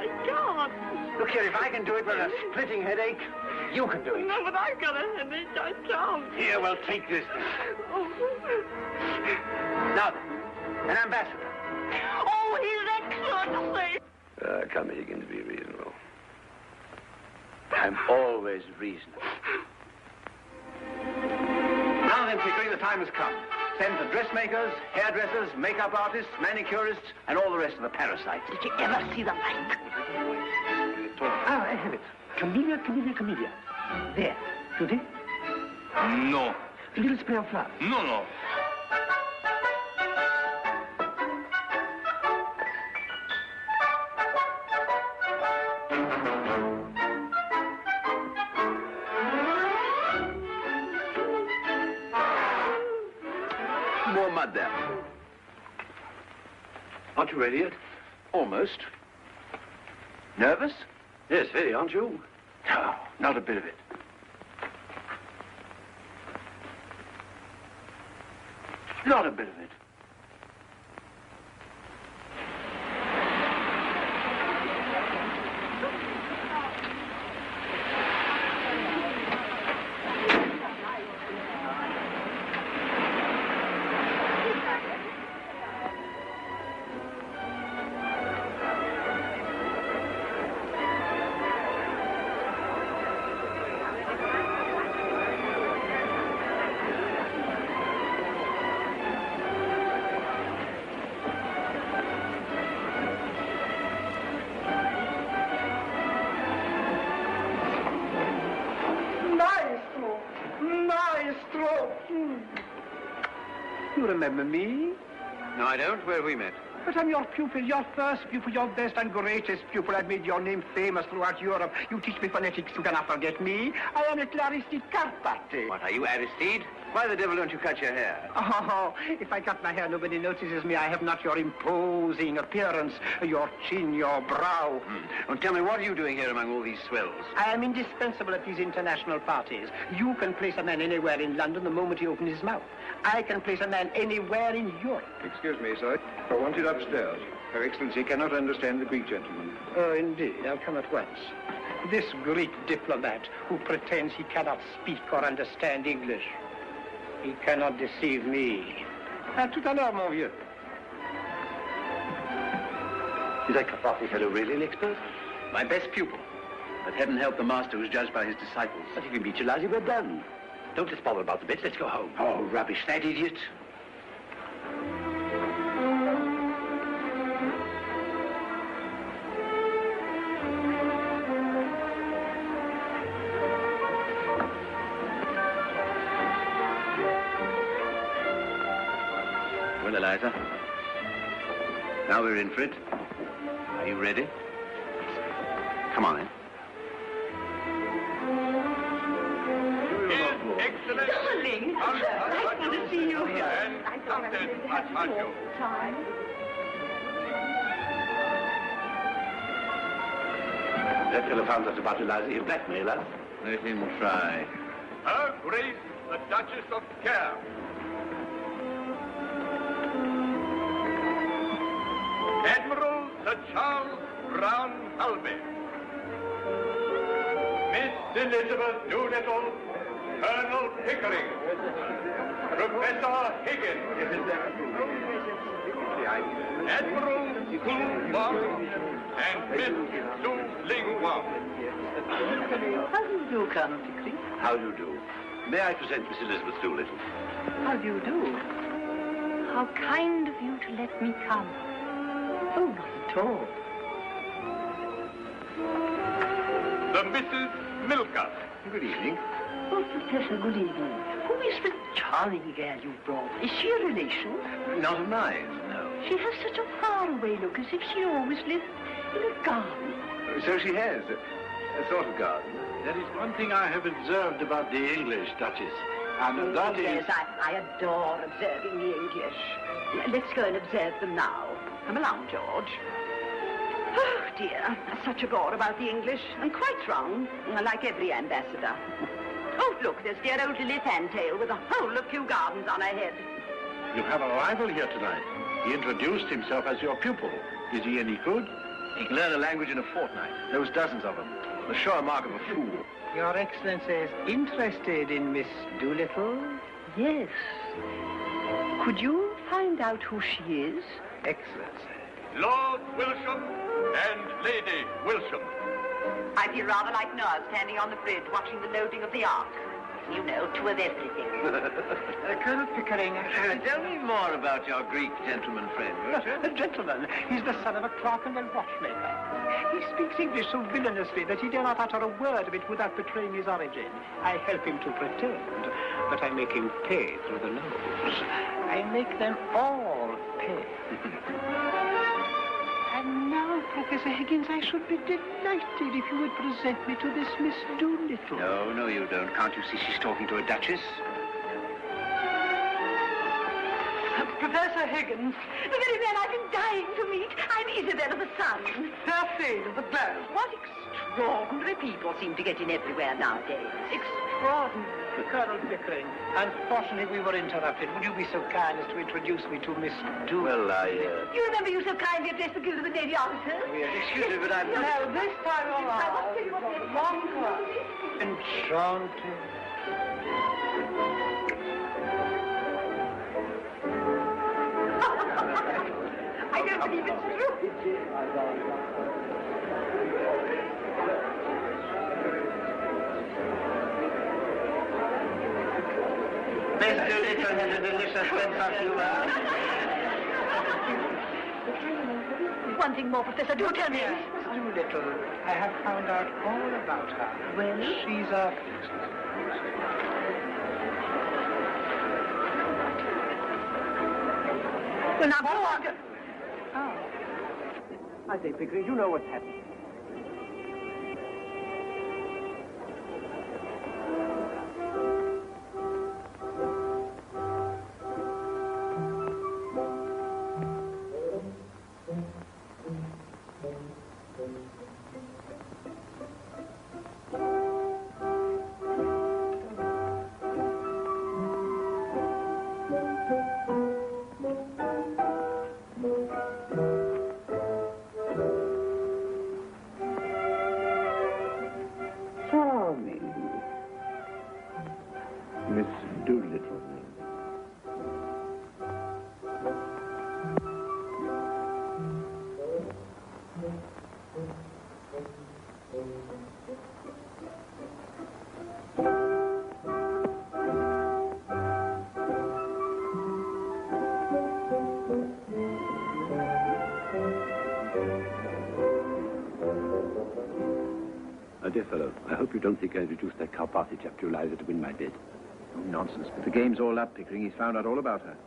Look here, if I can do it with a splitting headache, you can do it. No, but I've got a headache. I can't. Here, well, take this then. Oh, Now then, an ambassador. oh His Excellency. Come, Higgins, be reasonable. I'm always reasonable. Now then, Pickering, the time has come. Send for dressmakers, hairdressers, makeup artists, manicurists, and all the rest of the parasites. Did you ever see the like? Ah, I have it. Camellia. There. Tutti? No. A little spray of flour. No. More mud there. Aren't you ready yet? Almost. Nervous? Yes, very, aren't you? No, not a bit of it. Not a bit of it. You remember me? No, I don't. Where have we met? But I'm your pupil, your first pupil, your best and greatest pupil. I've made your name famous throughout Europe. You teach me phonetics, you cannot forget me. I am a Aristide Carpati. What, are you Aristide? Why the devil don't you cut your hair? Oh, if I cut my hair, nobody notices me. I have not your imposing appearance, your chin, your brow. Well, tell me, what are you doing here among all these swells? I am indispensable at these international parties. You can place a man anywhere in London the moment he opens his mouth. I can place a man anywhere in Europe. Excuse me, sir. I want it upstairs. Her Excellency cannot understand the Greek gentleman. Oh, indeed. I'll come at once. This Greek diplomat who pretends he cannot speak or understand English. He cannot deceive me. À tout à l'heure, mon vieux. Is that Carpati fellow really an expert? My best pupil. But heaven help the master who's judged by his disciples. But if we meet you, Lassie, we're done. Don't let's bother about the bits. Let's go home. Oh, rubbish. That idiot. Well, Eliza, now we're in for it. Are you ready? Come on, then. Darling, delightful to see you here. I thought I would have to talk time. That fellow found us about Eliza. He'll blackmail us. Let him try. Her Grace, the Duchess of Care. Admiral Sir Charles Brown Halby. Miss Elizabeth Doolittle, Colonel Pickering, Professor Higgins, Admiral Fu Wang, and Miss Su Ling Wang. How do you do, Colonel Pickering? How do you do? May I present Miss Elizabeth Doolittle? How do you do? How kind of you to let me come. Oh, not at all. The Mrs. Milker. Good evening. Oh, Professor, good evening. Who is the charming girl you brought? Is she a relation? Not of mine, no. She has such a faraway look, as if she always lived in a garden. So she has. A sort of garden. There is one thing I have observed about the English, Duchess, and that is... Yes, I adore observing the English. Let's go and observe them now. Come along, George. Oh, dear. Such a bore about the English, and quite wrong, like every ambassador. Oh, look, there's dear old Lily Fantail with a whole of Kew Gardens on her head. You have a rival here tonight. He introduced himself as your pupil. Is he any good? He can learn a language in a fortnight. Those dozens of them. The sure mark of a fool. Your Excellency is interested in Miss Doolittle? Yes. Could you find out who she is? Excellency. Lord Wilsham and Lady Wilsham. I feel rather like Noah standing on the bridge watching the loading of the ark. You know, two of everything. Colonel Pickering... Tell me more about your Greek gentleman friend, won't you? A gentleman. He's the son of a Clerkenwell watchmaker. He speaks English so villainously that he dare not utter a word of it without betraying his origin. I help him to pretend, but I make him pay through the nose. I make them all pay. And now, Professor Higgins, I should be delighted if you would present me to this Miss Doolittle. No, you don't. Can't you see she's talking to a duchess? Professor Higgins, The very man I've been dying to meet. I'm Isabel of the Sun. Daphne of the Globe. What extraordinary people seem to get in everywhere nowadays. Extraordinary. Colonel Pickering, unfortunately we were interrupted. Would you be so kind as to introduce me to Miss Doolittle? Well, You remember you so kindly addressed the Guild of the Navy Officers? Yes, excuse me, but I'm... No, this time around. Enchanted. I don't believe it's true. Miss Doolittle has a delicious sense of humor. One thing more, Professor, do tell me. Miss Doolittle, I have found out all about her. Well? She's a... Well, now, go on. Oh. I say, Pickering, you know what's happening. Miss Doolittle. Dear fellow, I hope you don't think I introduced that Carpathy chap to Eliza to win my bet. Oh, nonsense. But the game's all up, Pickering. He's found out all about her.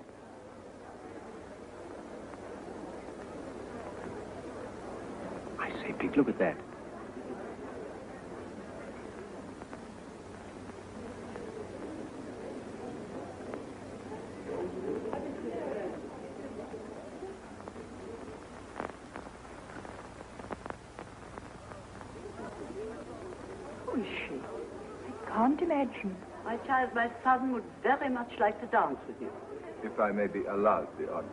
I say, Pick, look at that. Who is she? can't imagine. My child, my son would very much like to dance with you. If I may be allowed the honor.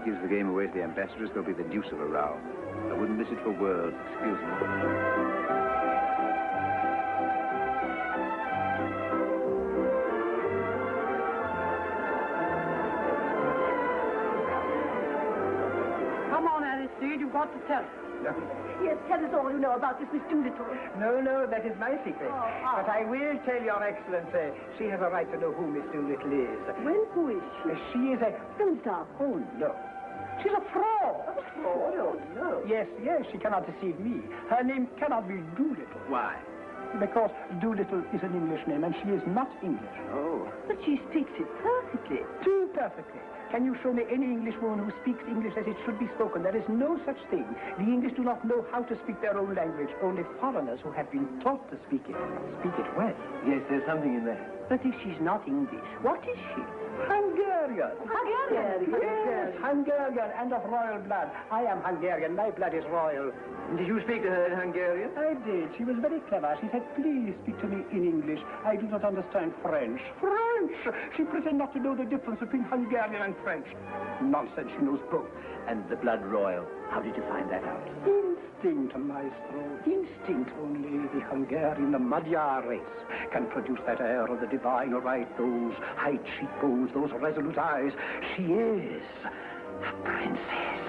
Gives the game away to the ambassadors, there'll be the deuce of a row. I wouldn't miss it for worlds. Excuse me. Come on, Aristide, you've got to tell us. Yes, tell us all you know about this Miss Doolittle. No, that is my secret. But I will tell your Excellency, she has a right to know who Miss Doolittle is. Well, who is she? She is a... Don't stop. Oh, no. She's a fraud. Oh, no. Yes, she cannot deceive me. Her name cannot be Doolittle. Why? Because Doolittle is an English name, and she is not English. Oh. But she speaks it perfectly. Too perfectly. Can you show me any English woman who speaks English as it should be spoken? There is no such thing. The English do not know how to speak their own language. Only foreigners who have been taught to speak it well. Yes, there's something in that. But if she's not English, what is she? Hungarian. Hungarian? Yes, Hungarian and of royal blood. I am Hungarian. My blood is royal. Did you speak to her in Hungarian? I did. She was very clever. She said, please speak to me in English. I do not understand French. French! She pretended not to know the difference between Hungarian and French. Nonsense, she knows both. And the blood royal. How did you find that out? Instinct, maestro. Instinct. Only the Hungarian, the Magyar race can produce that air of the divine right, those high cheekbones, those resolute eyes. She is a princess.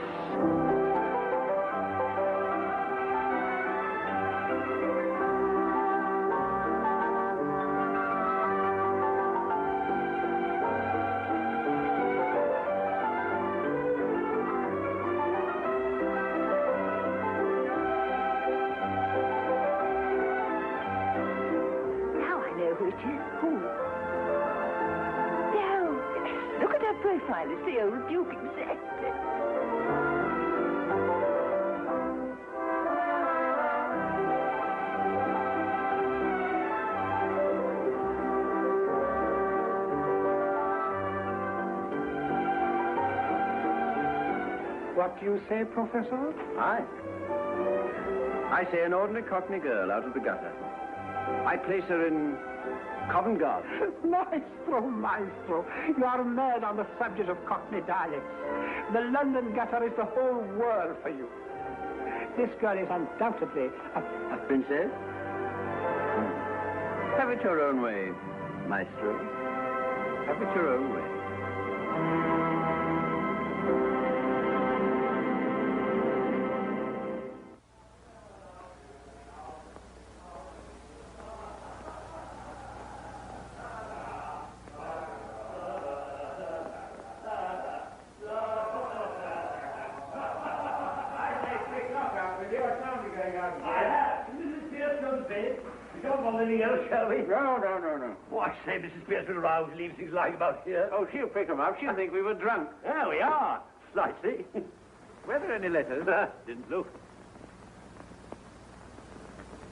Profile is the old Duke exactly. What do you say, Professor? I say an ordinary Cockney girl out of the gutter. I place her in Covent Garden. Maestro, you are mad on the subject of Cockney dialects. The London gutter is the whole world for you. This girl is undoubtedly a princess? Have it your own way, Maestro. Have it your own way. No. Oh, I say, Mrs. Pierce will arouse, leave things lying about here. Oh, she'll pick them up. She'll think we were drunk. There we are. Slightly. Were there any letters? Didn't look.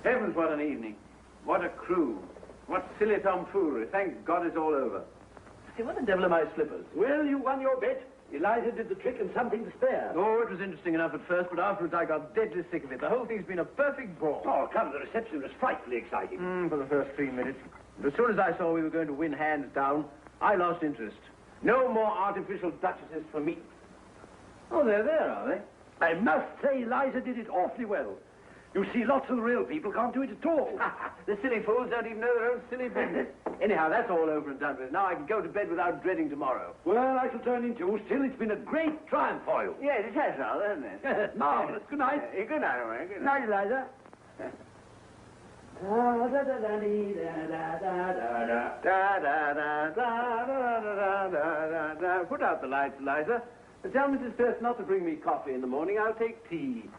Heavens, what an evening. What a crew. What silly tomfoolery. Thank God it's all over. Hey, what the devil are my slippers? Well, you won your bet. Eliza did the trick and something to spare. Oh, it was interesting enough at first, but afterwards I got deadly sick of it. The whole thing's been a perfect bore. Oh, come, the reception was frightfully exciting. For the first 3 minutes. But as soon as I saw we were going to win hands down, I lost interest. No more artificial duchesses for me. Oh, they're there, are they? I must say Eliza did it awfully well. You see, lots of the real people can't do it at all. The silly fools don't even know their own silly business. Anyhow, that's all over and done with. Now I can go to bed without dreading tomorrow. Well, I shall turn in too. Still, it's been a great triumph for you. Yes, it has rather, hasn't it? Marvelous. Good night. Good night, Owen. Good Night, Eliza. Put out the lights, Eliza. And tell Mrs. Pierce not to bring me coffee in the morning. I'll take tea.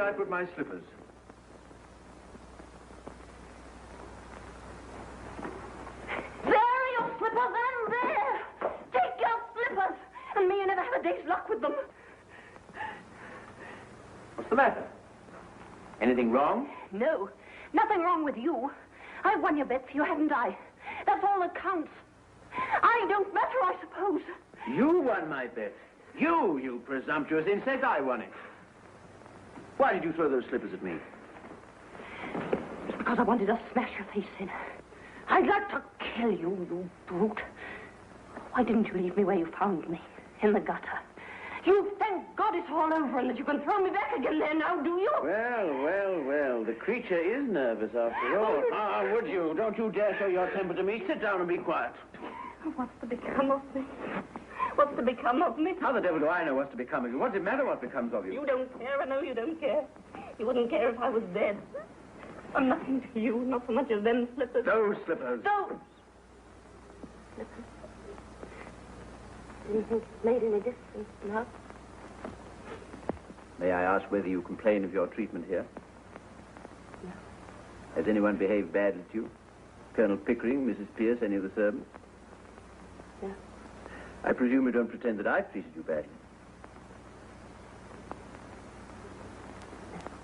I put my slippers. There are your slippers, and there! Take your slippers! And may you never have a day's luck with them. What's the matter? Anything wrong? No, nothing wrong with you. I've won your bet for you, haven't I? That's all that counts. I don't matter, I suppose. You won my bet. You presumptuous insect. I won it. Why did you throw those slippers at me? It's because I wanted to smash your face in. I'd like to kill you, you brute. Why didn't you leave me where you found me? In the gutter. You thank God it's all over and that you can throw me back again there now, do you? Well. The creature is nervous after all. Would you? Don't you dare show your temper to me. Sit down and be quiet. What's to become of me? What's to become of me? How the devil do I know what's to become of you? What's it matter what becomes of you? You don't care. I know you don't care. You wouldn't care if I was dead. I'm nothing to you, not so much as them slippers. Those slippers. Those slippers. Do you think it's made any difference now? May I ask whether you complain of your treatment here? No. Has anyone behaved badly to you? Colonel Pickering, Mrs. Pierce, any of the servants? No. I presume you don't pretend that I've treated you badly.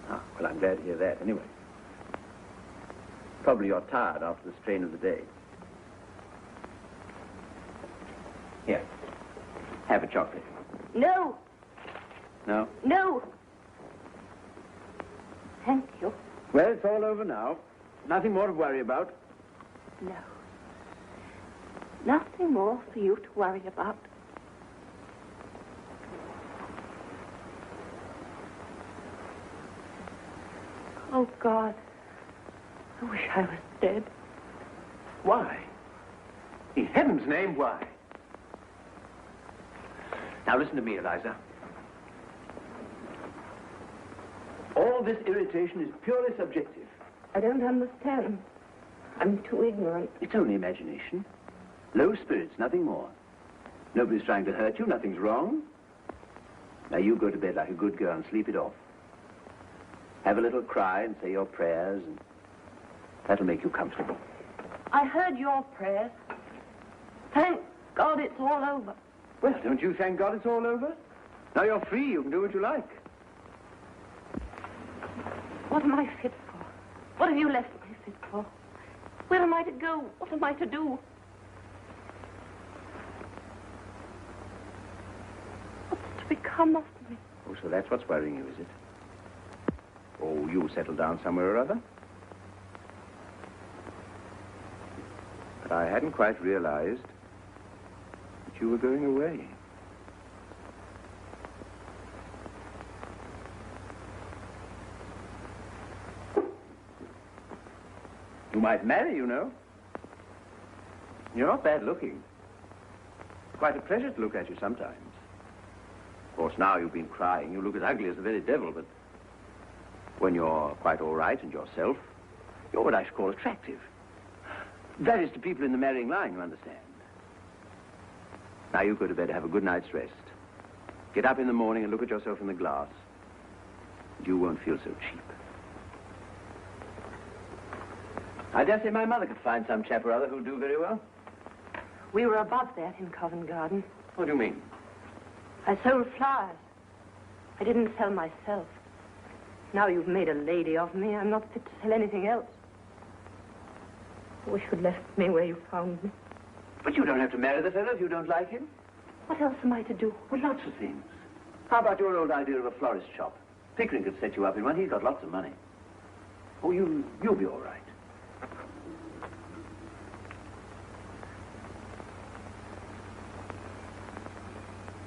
Ah, well, I'm glad to hear that, anyway. Probably you're tired after the strain of the day. Here. Have a chocolate. No. No? No. Thank you. Well, it's all over now. Nothing more to worry about. No. Nothing more for you to worry about. Oh, God. I wish I was dead. Why? In heaven's name, why? Now, listen to me, Eliza. All this irritation is purely subjective. I don't understand. I'm too ignorant. It's only imagination. Low spirits, nothing more. Nobody's trying to hurt you, nothing's wrong. Now, you go to bed like a good girl and sleep it off. Have a little cry and say your prayers, and that'll make you comfortable. I heard your prayers. Thank God it's all over. Well, don't you thank God it's all over? Now you're free, you can do what you like. What am I fit for? What have you left me fit for? Where am I to go? What am I to do? What's to become of me? Oh, so that's what's worrying you, is it? Oh, you'll settle down somewhere or other? But I hadn't quite realized that you were going away. You might marry, you know. You're not bad looking. It's quite a pleasure to look at you sometimes. Of course, now you've been crying. You look as ugly as the very devil, but when you're quite all right and yourself, you're what I should call attractive. That is to people in the marrying line, you understand. Now you go to bed, have a good night's rest. Get up in the morning and look at yourself in the glass. You won't feel so cheap. I dare say my mother could find some chap or other who'll do very well. We were above that in Covent Garden. What do you mean? I sold flowers. I didn't sell myself. Now you've made a lady of me, I'm not fit to sell anything else. I wish you'd left me where you found me. But you don't have to marry the fellow if you don't like him. What else am I to do? Well, lots of things. How about your old idea of a florist shop? Pickering could set you up in one. He's got lots of money. Oh, you'll be all right.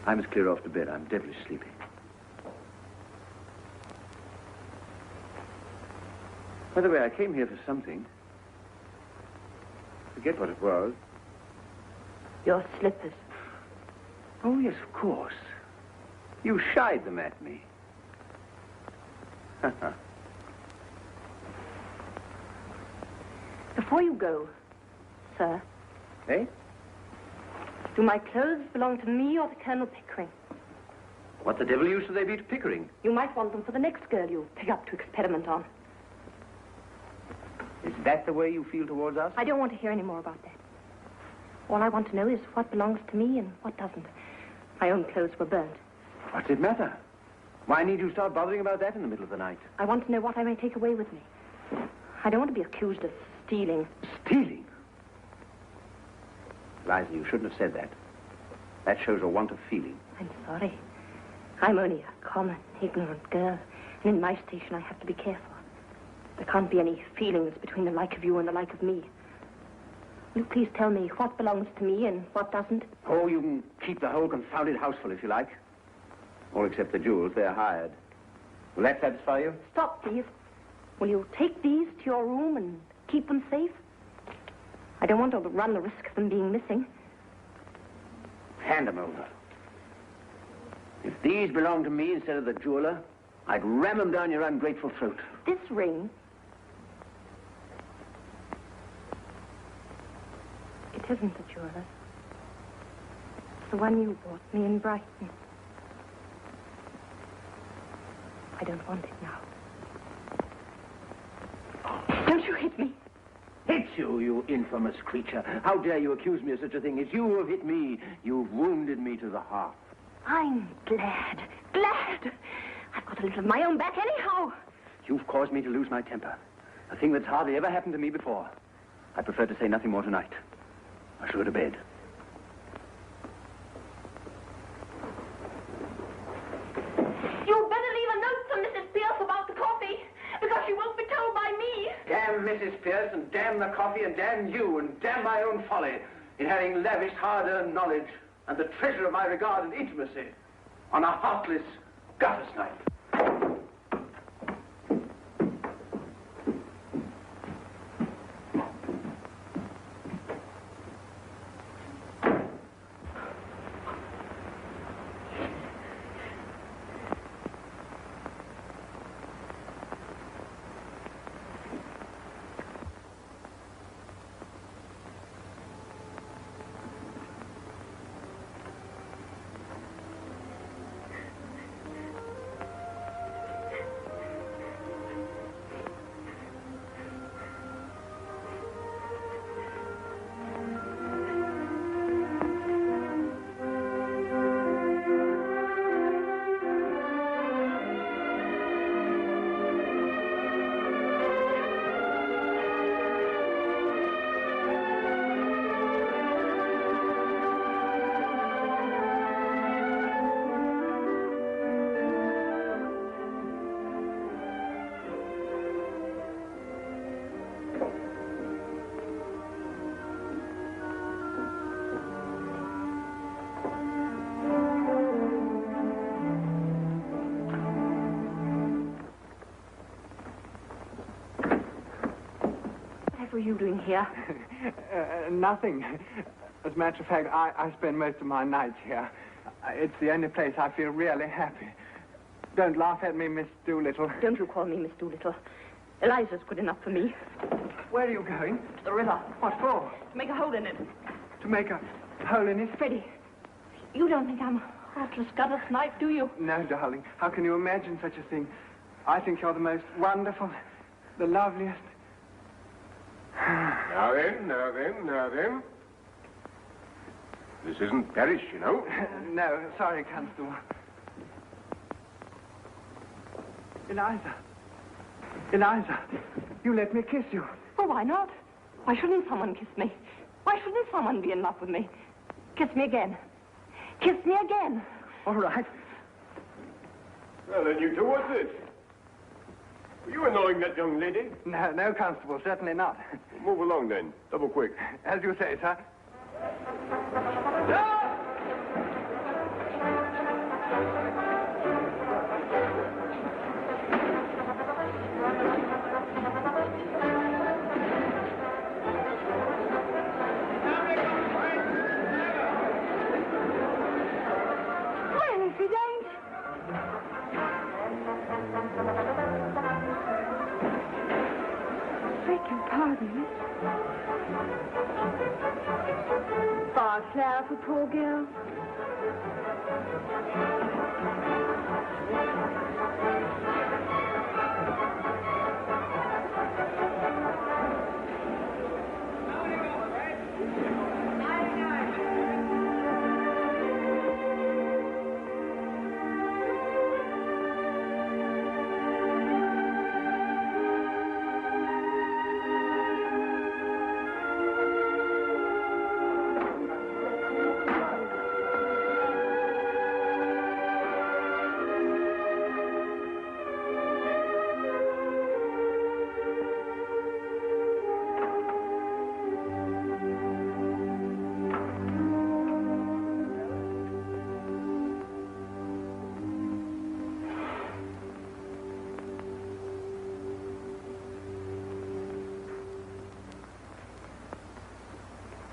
I must clear off to bed. I'm devilish sleepy. By the way, I came here for something. Forget what it was. Your slippers. Oh, yes, of course. You shied them at me. Before you go, sir. Eh? Do my clothes belong to me or to Colonel Pickering? What the devil use do they be to Pickering? You might want them for the next girl you pick up to experiment on. Is that the way you feel towards us? I don't want to hear any more about that. All I want to know is what belongs to me and what doesn't. My own clothes were burnt. What's it matter? Why need you start bothering about that in the middle of the night? I want to know what I may take away with me. I don't want to be accused of stealing. Stealing? Liza, you shouldn't have said that. That shows a want of feeling. I'm sorry. I'm only a common, ignorant girl. And in my station, I have to be careful. There can't be any feelings between the like of you and the like of me. Will you please tell me what belongs to me and what doesn't? Oh, you can keep the whole confounded house full if you like. All except the jewels. They're hired. Will that satisfy you? Stop, please. Will you take these to your room and keep them safe? I don't want to run the risk of them being missing. Hand them over. If these belong to me instead of the jeweler, I'd ram them down your ungrateful throat. This ring... It isn't the jeweler's. It's the one you bought me in Brighton. I don't want it now. Don't you hit me. Hit you, you infamous creature. How dare you accuse me of such a thing? It's you who have hit me. You've wounded me to the heart. I'm glad. Glad. I've got a little of my own back anyhow. You've caused me to lose my temper. A thing that's hardly ever happened to me before. I prefer to say nothing more tonight. I shall go to bed. You'd better leave a note to Mrs. Pierce about the coffee, because she won't be told by me. Damn Mrs. Pierce, and damn the coffee, and damn you, and damn my own folly in having lavished hard-earned knowledge and the treasure of my regard and intimacy on a heartless gutter snipe. What were you doing here? Nothing. As a matter of fact, I spend most of my nights here. It's the only place I feel really happy. Don't laugh at me, Miss Doolittle. Don't you call me Miss Doolittle. Eliza's good enough for me. Where are you going? To the river. What for? To make a hole in it. To make a hole in it? Freddie, you don't think I'm a heartless gutter snipe, do you? No, darling. How can you imagine such a thing? I think you're the most wonderful, the loveliest. Now then. This isn't Paris, you know. No, sorry, Constable. Eliza. Eliza, you let me kiss you. Oh, why not? Why shouldn't someone kiss me? Why shouldn't someone be in love with me? Kiss me again. Kiss me again. All right. Well, then, you two, what's this? Were you annoying that young lady? No, Constable, certainly not. Move along, then. Double quick. As you say, sir. Claire, for poor girl.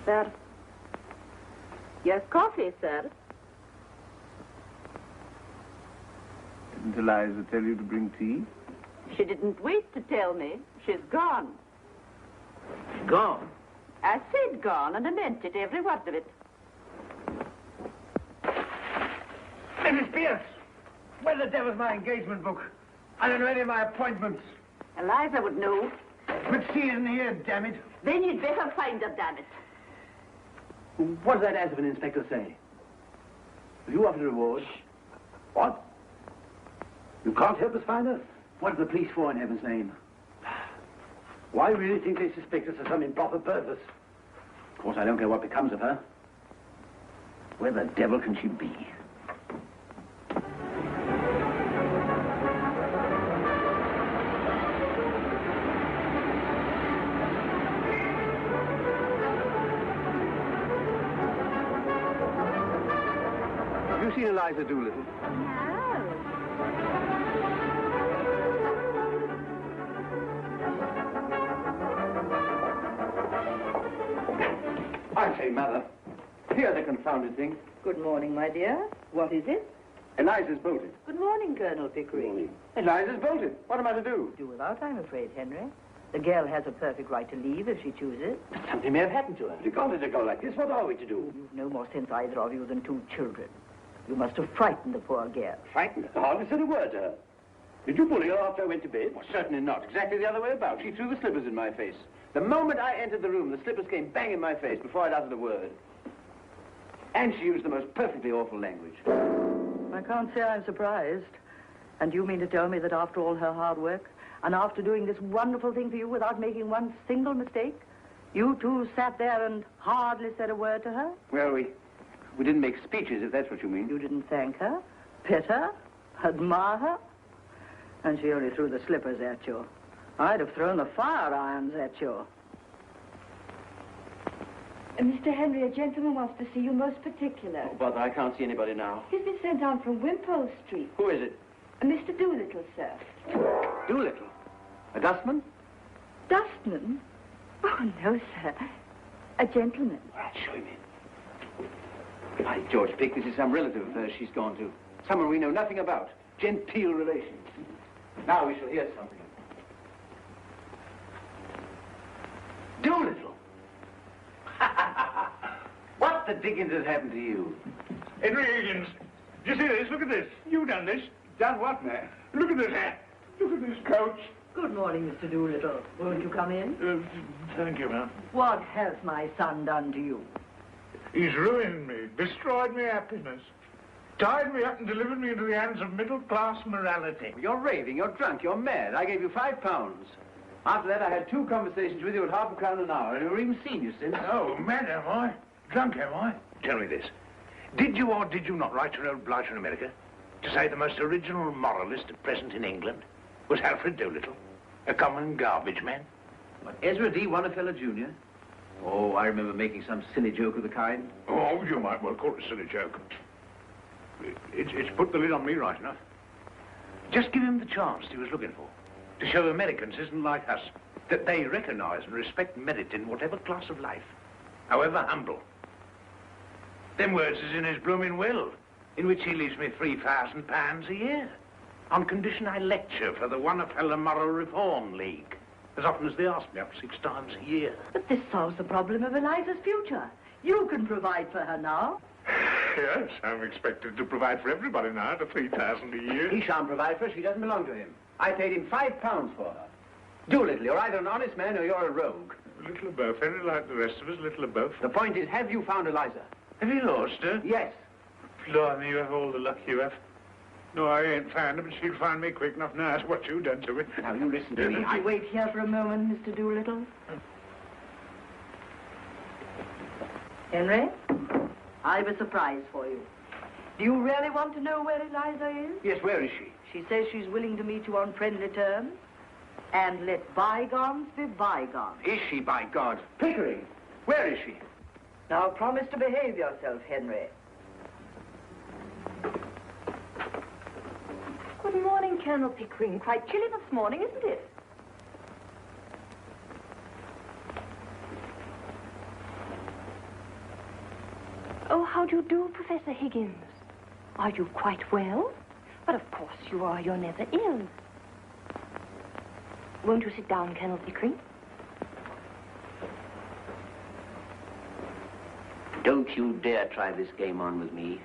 Sir? Yes, coffee, sir. Didn't Eliza tell you to bring tea? She didn't wait to tell me. She's gone. Gone? I said gone, and I meant it, every word of it. Mrs. Pierce, where the devil's my engagement book? I don't know any of my appointments. Eliza would know. But she isn't here, damn it. Then you'd better find her, damn it. What does that ass of an inspector say? Have you offered a reward? What? You can't help us find her? What are the police for, in heaven's name? Why really think they suspect us of some improper purpose? Of course, I don't care what becomes of her. Where the devil can she be? Have you seen Eliza Doolittle? I say, Mother, here the confounded thing. Good morning, my dear. What is it? Eliza's bolted. Good morning, Colonel Pickering. Eliza's bolted. What am I to do? Do without, I'm afraid, Henry. The girl has a perfect right to leave if she chooses. Something may have happened to her. You can't let her go like this. What are we to do? You've no more sense, either of you, than two children. You must have frightened the poor girl. Frightened her? I hardly said a word to her. Did you bully her after I went to bed? Well, certainly not. Exactly the other way about. She threw the slippers in my face. The moment I entered the room, the slippers came bang in my face before I'd uttered a word. And she used the most perfectly awful language. I can't say I'm surprised. And you mean to tell me that after all her hard work, and after doing this wonderful thing for you without making one single mistake, you two sat there and hardly said a word to her? Well, we didn't make speeches, if that's what you mean. You didn't thank her, pet her, admire her? And she only threw the slippers at you. I'd have thrown the fire irons at you. Mr. Henry, a gentleman wants to see you most particular. Oh, bother, I can't see anybody now. He's been sent on from Wimpole Street. Who is it? Mr. Doolittle, sir. Doolittle? A dustman? Dustman? Oh, no, sir. A gentleman. All right, show him in. By George, Pick, this is some relative of hers she's gone to. Someone we know nothing about. Genteel relations. Now we shall hear something. Doolittle! What the dickens has happened to you? Henry Higgins, do you see this? Look at this. You done this. Done what, man? Look at this hat. Look at this coat. Good morning, Mr. Doolittle. Won't you come in? Thank you, ma'am. What has my son done to you? He's ruined me, destroyed my happiness. Tied me up and delivered me into the hands of middle-class morality. You're raving, you're drunk, you're mad. I gave you £5. After that, I had 2 conversations with you at £0.5 an hour, and I've never even seen you since. Oh, mad am I? Drunk am I? Tell me this. Did you or did you not write to an old blighter in America to say the most original moralist at present in England was Alfred Doolittle, a common garbage man? What, Ezra D. Wannefeller Jr.? Oh, I remember making some silly joke of the kind. Oh, you might well call it a silly joke. It's put the lid on me right enough. Just give him the chance he was looking for. To show Americans isn't like us. That they recognize and respect merit in whatever class of life, however humble. Them words is in his blooming will, in which he leaves me £3,000 a year, on condition I lecture for the Wannefeller Moral Reform League, as often as they ask me up 6 times a year. But this solves the problem of Eliza's future. You can provide for her now. Yes, I'm expected to provide for everybody now at £3,000 a year. He shan't provide for her. She doesn't belong to him. I paid him £5 for her. Doolittle, you're either an honest man or you're a rogue. A little of both, Henry, like the rest of us, a little of both. The point is, have you found Eliza? Have you lost her? Yes. Blimey, you have all the luck you have. No, I ain't found her, but she'll find me quick enough now. That's what you done to me. Now, you listen to me. Will you wait here for a moment, Mr. Doolittle? Henry, I've a surprise for you. Do you really want to know where Eliza is? Yes, where is she? She says she's willing to meet you on friendly terms. And let bygones be bygones. Is she, by God? Pickering, where is she? Now, promise to behave yourself, Henry. Good morning, Colonel Pickering. Quite chilly this morning, isn't it? Oh, how do you do, Professor Higgins? Are you quite well? But of course you are. You're never ill. Won't you sit down, Colonel Pickering? Don't you dare try this game on with me.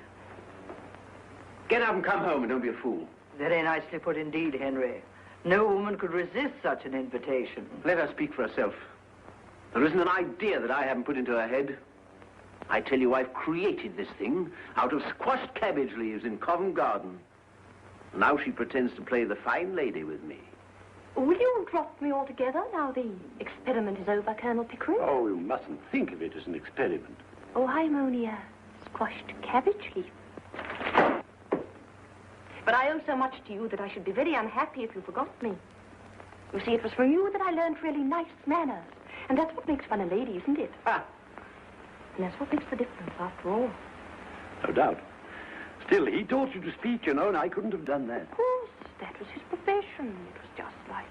Get up and come home and don't be a fool. Very nicely put indeed, Henry. No woman could resist such an invitation. Let her speak for herself. There isn't an idea that I haven't put into her head. I tell you, I've created this thing out of squashed cabbage leaves in Covent Garden. Now she pretends to play the fine lady with me. Will you drop me altogether now the experiment is over, Colonel Pickering? Oh, you mustn't think of it as an experiment. Oh, I'm only a squashed cabbage leaf. But I owe so much to you that I should be very unhappy if you forgot me. You see, it was from you that I learned really nice manners. And that's what makes one a lady, isn't it? Ah. And that's what makes the difference, after all. No doubt. Still, he taught you to speak, you know, and I couldn't have done that. Of course, that was his profession. It was just like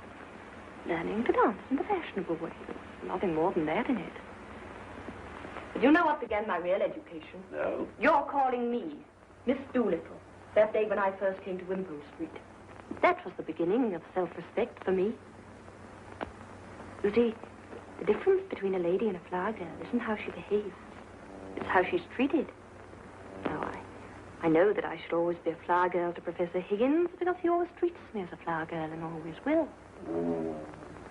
learning to dance in the fashionable way. There was nothing more than that in it. But you know what began my real education? No. You're calling me Miss Doolittle, that day when I first came to Wimpole Street. That was the beginning of self-respect for me. You see, the difference between a lady and a flower girl isn't how she behaves. It's how she's treated. Now, I know that I should always be a flower girl to Professor Higgins because he always treats me as a flower girl and always will.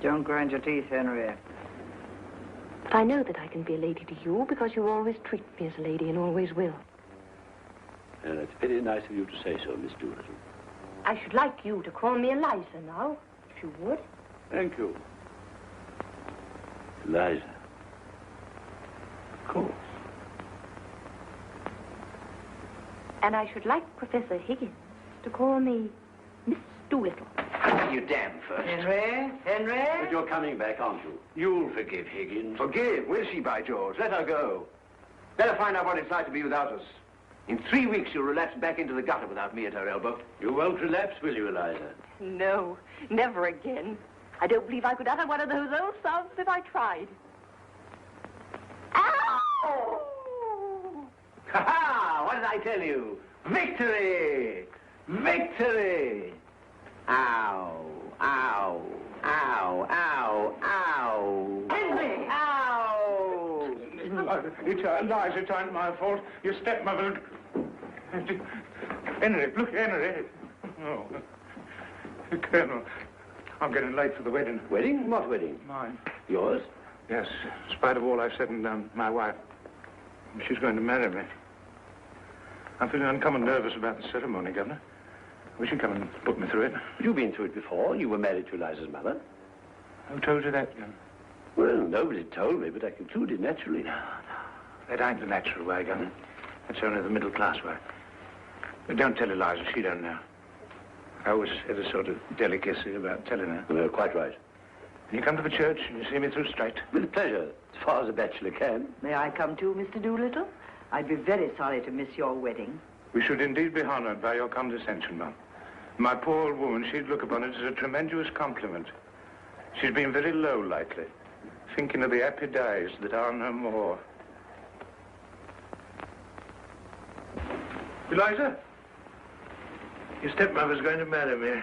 Don't grind your teeth, Henry. But I know that I can be a lady to you because you always treat me as a lady and always will. It's very nice of you to say so, Miss Doolittle. I should like you to call me Eliza now, if you would. Thank you. Eliza. Of course. And I should like Professor Higgins to call me Miss Doolittle. You damn first. Henry? But you're coming back, aren't you? You'll forgive Higgins. Forgive? Will she, by George? Let her go. Let her find out what it's like to be without us. In 3 weeks, she'll relapse back into the gutter without me at her elbow. You won't relapse, will you, Eliza? No, never again. I don't believe I could utter one of those old songs if I tried. Ow! Ha-ha! What did I tell you? Victory! Victory! Ow! Ow! Ow! Ow! Ow! Henry! Ow! Eliza, it ain't my fault. Your stepmother... Henry, look, Henry. Oh. Colonel, I'm getting late for the wedding. Wedding? What wedding? Mine. Yours? Yes, in spite of all I've said and done, my wife. She's going to marry me. I'm feeling uncommon nervous about the ceremony, Governor. I wish you'd come and put me through it. You've been through it before. You were married to Eliza's mother. Who told you that, Governor? Well, nobody told me, but I concluded naturally. No. That ain't the natural way, Governor. That's only the middle-class way. But don't tell Eliza. She don't know. I always had a sort of delicacy about telling her. No, quite right. You come to the church and you see me through straight. With pleasure, as far as a bachelor can. May I come too, Mr. Doolittle? I'd be very sorry to miss your wedding. We should indeed be honored by your condescension, Mum. My poor old woman, she'd look upon it as a tremendous compliment. She's been very low lately, thinking of the happy days that are no more. Eliza, your stepmother's going to marry me.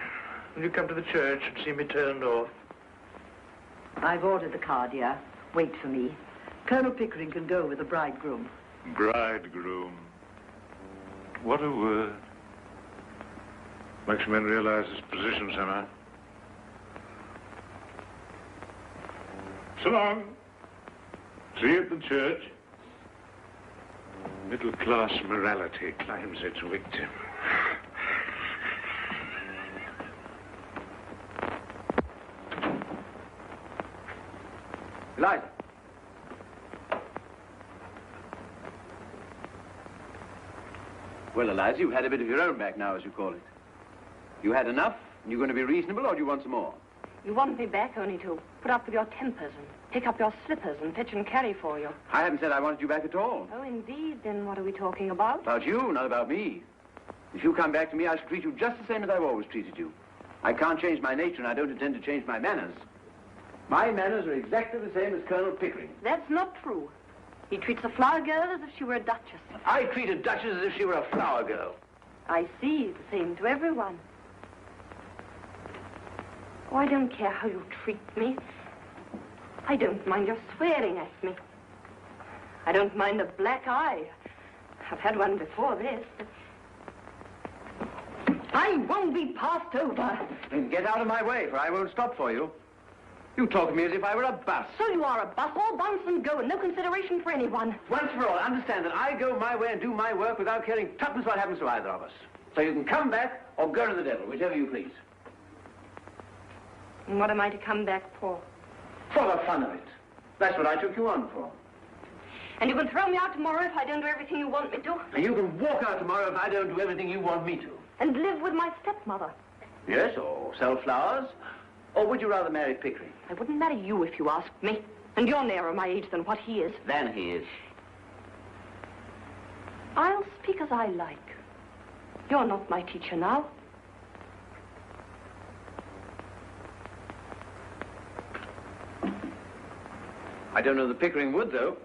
Will you come to the church and see me turned off? I've ordered the car, dear. Wait for me. Colonel Pickering can go with the bridegroom. Bridegroom. What a word. Makes men realize his position somehow. So long. See you at the church. Middle-class morality claims its victim. Eliza. Well, Eliza, you've had a bit of your own back now, as you call it. You had enough, and you're going to be reasonable, or do you want some more? You want me back only to put up with your tempers and pick up your slippers and fetch and carry for you. I haven't said I wanted you back at all. Oh, indeed. Then what are we talking about? About you, not about me. If you come back to me, I shall treat you just the same as I've always treated you. I can't change my nature, and I don't intend to change my manners. My manners are exactly the same as Colonel Pickering. That's not true. He treats a flower girl as if she were a duchess. I treat a duchess as if she were a flower girl. I see. The same to everyone. Oh, I don't care how you treat me. I don't mind your swearing at me. I don't mind a black eye. I've had one before this. I won't be passed over. Then get out of my way, for I won't stop for you. You talk to me as if I were a bus. So you are a bus, all bounce and go, and no consideration for anyone. Once for all, understand that I go my way and do my work without caring tuppence what happens to either of us. So you can come back or go to the devil, whichever you please. And what am I to come back for? For the fun of it. That's what I took you on for. And you can throw me out tomorrow if I don't do everything you want me to. And you can walk out tomorrow if I don't do everything you want me to. And live with my stepmother. Yes, or sell flowers. Or would you rather marry Pickering? I wouldn't marry you if you asked me. And you're nearer my age than what he is. Than he is. I'll speak as I like. You're not my teacher now. I don't know that Pickering would, though.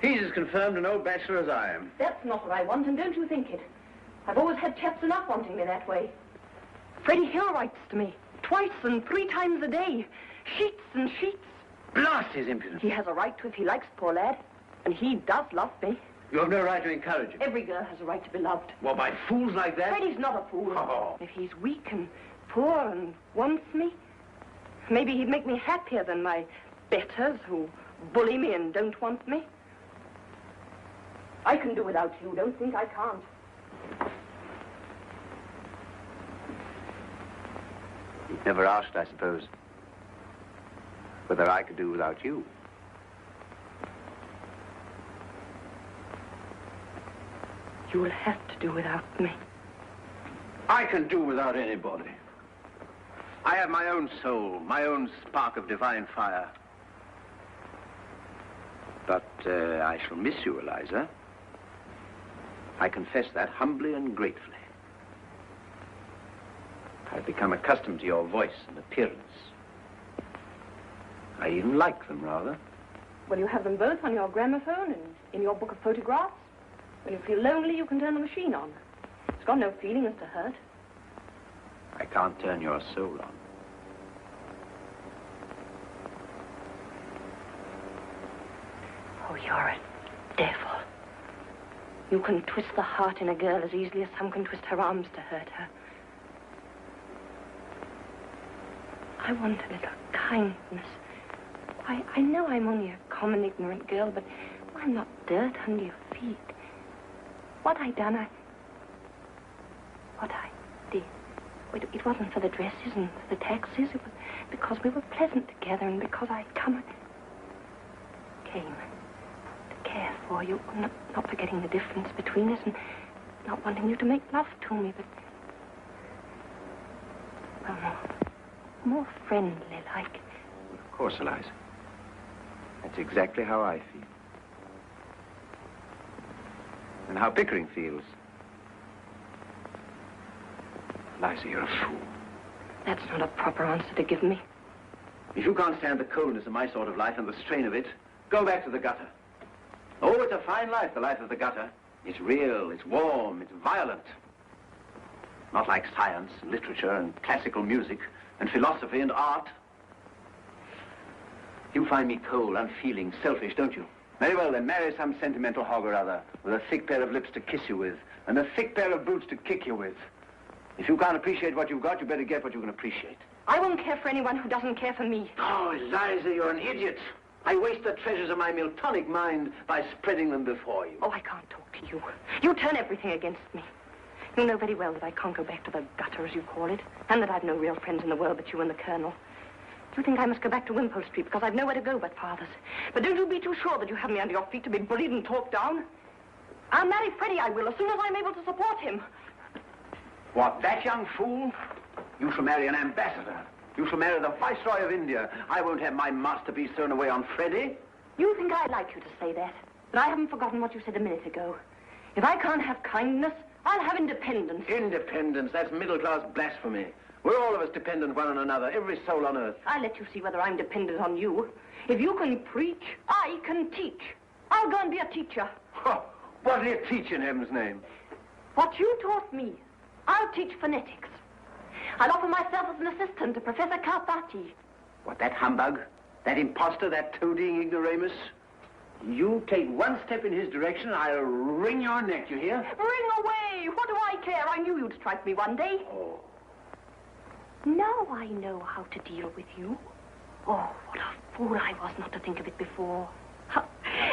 He's as confirmed an old bachelor as I am. That's not what I want, and don't you think it. I've always had chaps enough wanting me that way. Freddie Hill writes to me. Twice and 3 times a day. Sheets and sheets. Blast his impudence. He has a right to if he likes, poor lad. And he does love me. You have no right to encourage him. Every girl has a right to be loved. Well, by fools like that? Freddie's not a fool. Oh. If he's weak and poor and wants me, maybe he'd make me happier than my betters who bully me and don't want me. I can do without you. Don't think I can't. You've never asked, I suppose, whether I could do without you. You'll have to do without me. I can do without anybody. I have my own soul, my own spark of divine fire. But I shall miss you, Eliza. I confess that humbly and gratefully. I've become accustomed to your voice and appearance. I even like them, rather. Well, you have them both on your gramophone and in your book of photographs. When you feel lonely, you can turn the machine on. It's got no feelings to hurt. I can't turn your soul on. Oh, you're a devil. You can twist the heart in a girl as easily as some can twist her arms to hurt her. I want a little kindness. I know I'm only a common, ignorant girl, but I'm not dirt under your feet. what I done, what I did, it wasn't for the dresses and the taxes. It was because we were pleasant together and because I came to care for you, not forgetting the difference between us and not wanting you to make love to me, but, well, more friendly like. Of course, Eliza. That's exactly how I feel. And how Pickering feels. Eliza, you're a fool. That's not a proper answer to give me. If you can't stand the coldness of my sort of life and the strain of it, go back to the gutter. Oh, it's a fine life, the life of the gutter. It's real, it's warm, it's violent. Not like science and literature and classical music and philosophy and art. You find me cold, unfeeling, selfish, don't you? Very well, then marry some sentimental hog or other with a thick pair of lips to kiss you with and a thick pair of boots to kick you with. If you can't appreciate what you've got, you better get what you can appreciate. I won't care for anyone who doesn't care for me. Oh, Eliza, you're an idiot. I waste the treasures of my Miltonic mind by spreading them before you. Oh, I can't talk to you. You turn everything against me. You know very well that I can't go back to the gutter, as you call it, and that I've no real friends in the world but you and the Colonel. You think I must go back to Wimpole Street because I've nowhere to go but Father's. But don't you be too sure that you have me under your feet to be bullied and talked down. I'll marry Freddie, I will, as soon as I'm able to support him. What, that young fool? You shall marry an ambassador. You shall marry the Viceroy of India. I won't have my masterpiece thrown away on Freddie. You think I'd like you to say that, but I haven't forgotten what you said a minute ago. If I can't have kindness, I'll have independence. Independence, that's middle-class blasphemy. We're all of us dependent one on another, every soul on earth. I'll let you see whether I'm dependent on you. If you can preach, I can teach. I'll go and be a teacher. Oh, what do you teach in heaven's name? What you taught me, I'll teach phonetics. I'll offer myself as an assistant to Professor Carpati. What, that humbug? That imposter, that toadying ignoramus? You take one step in his direction, I'll wring your neck, you hear? Wring away! What do I care? I knew you'd strike me one day. Oh. Now I know how to deal with you. Oh, what a fool I was not to think of it before.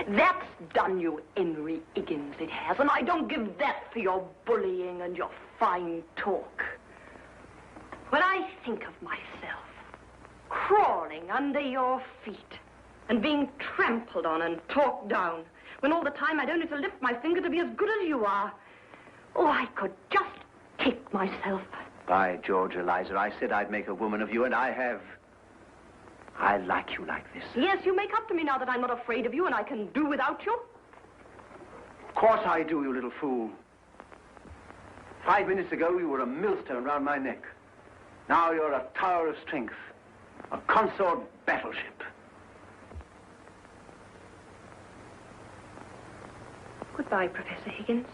That's done you, Henry Higgins, it has, and I don't give that for your bullying and your fine talk. When I think of myself crawling under your feet and being trampled on and talked down, when all the time I'd only to lift my finger to be as good as you are, oh, I could just kick myself. By George, Eliza, I said I'd make a woman of you, and I have. I like you like this. Yes, you make up to me now that I'm not afraid of you and I can do without you. Of course I do, you little fool. 5 minutes ago, you were a millstone round my neck. Now you're a tower of strength, a consort battleship. Goodbye, Professor Higgins.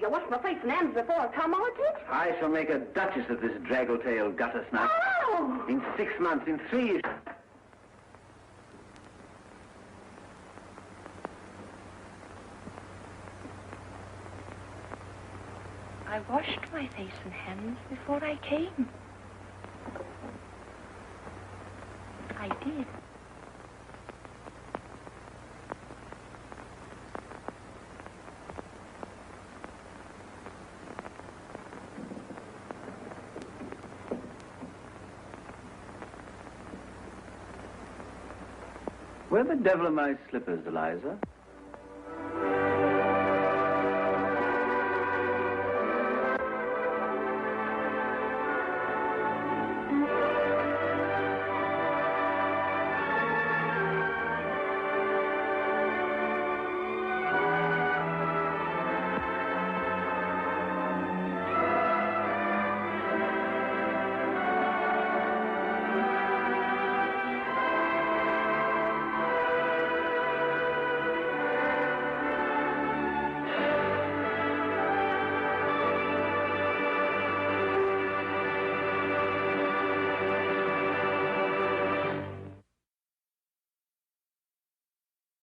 You wash my face and hands before I come out, it? I shall make a duchess of this draggle-tailed gutter snuff. Oh! In 6 months, in 3 years. I washed my face and hands before I came. I did. Where the devil are my slippers, Eliza?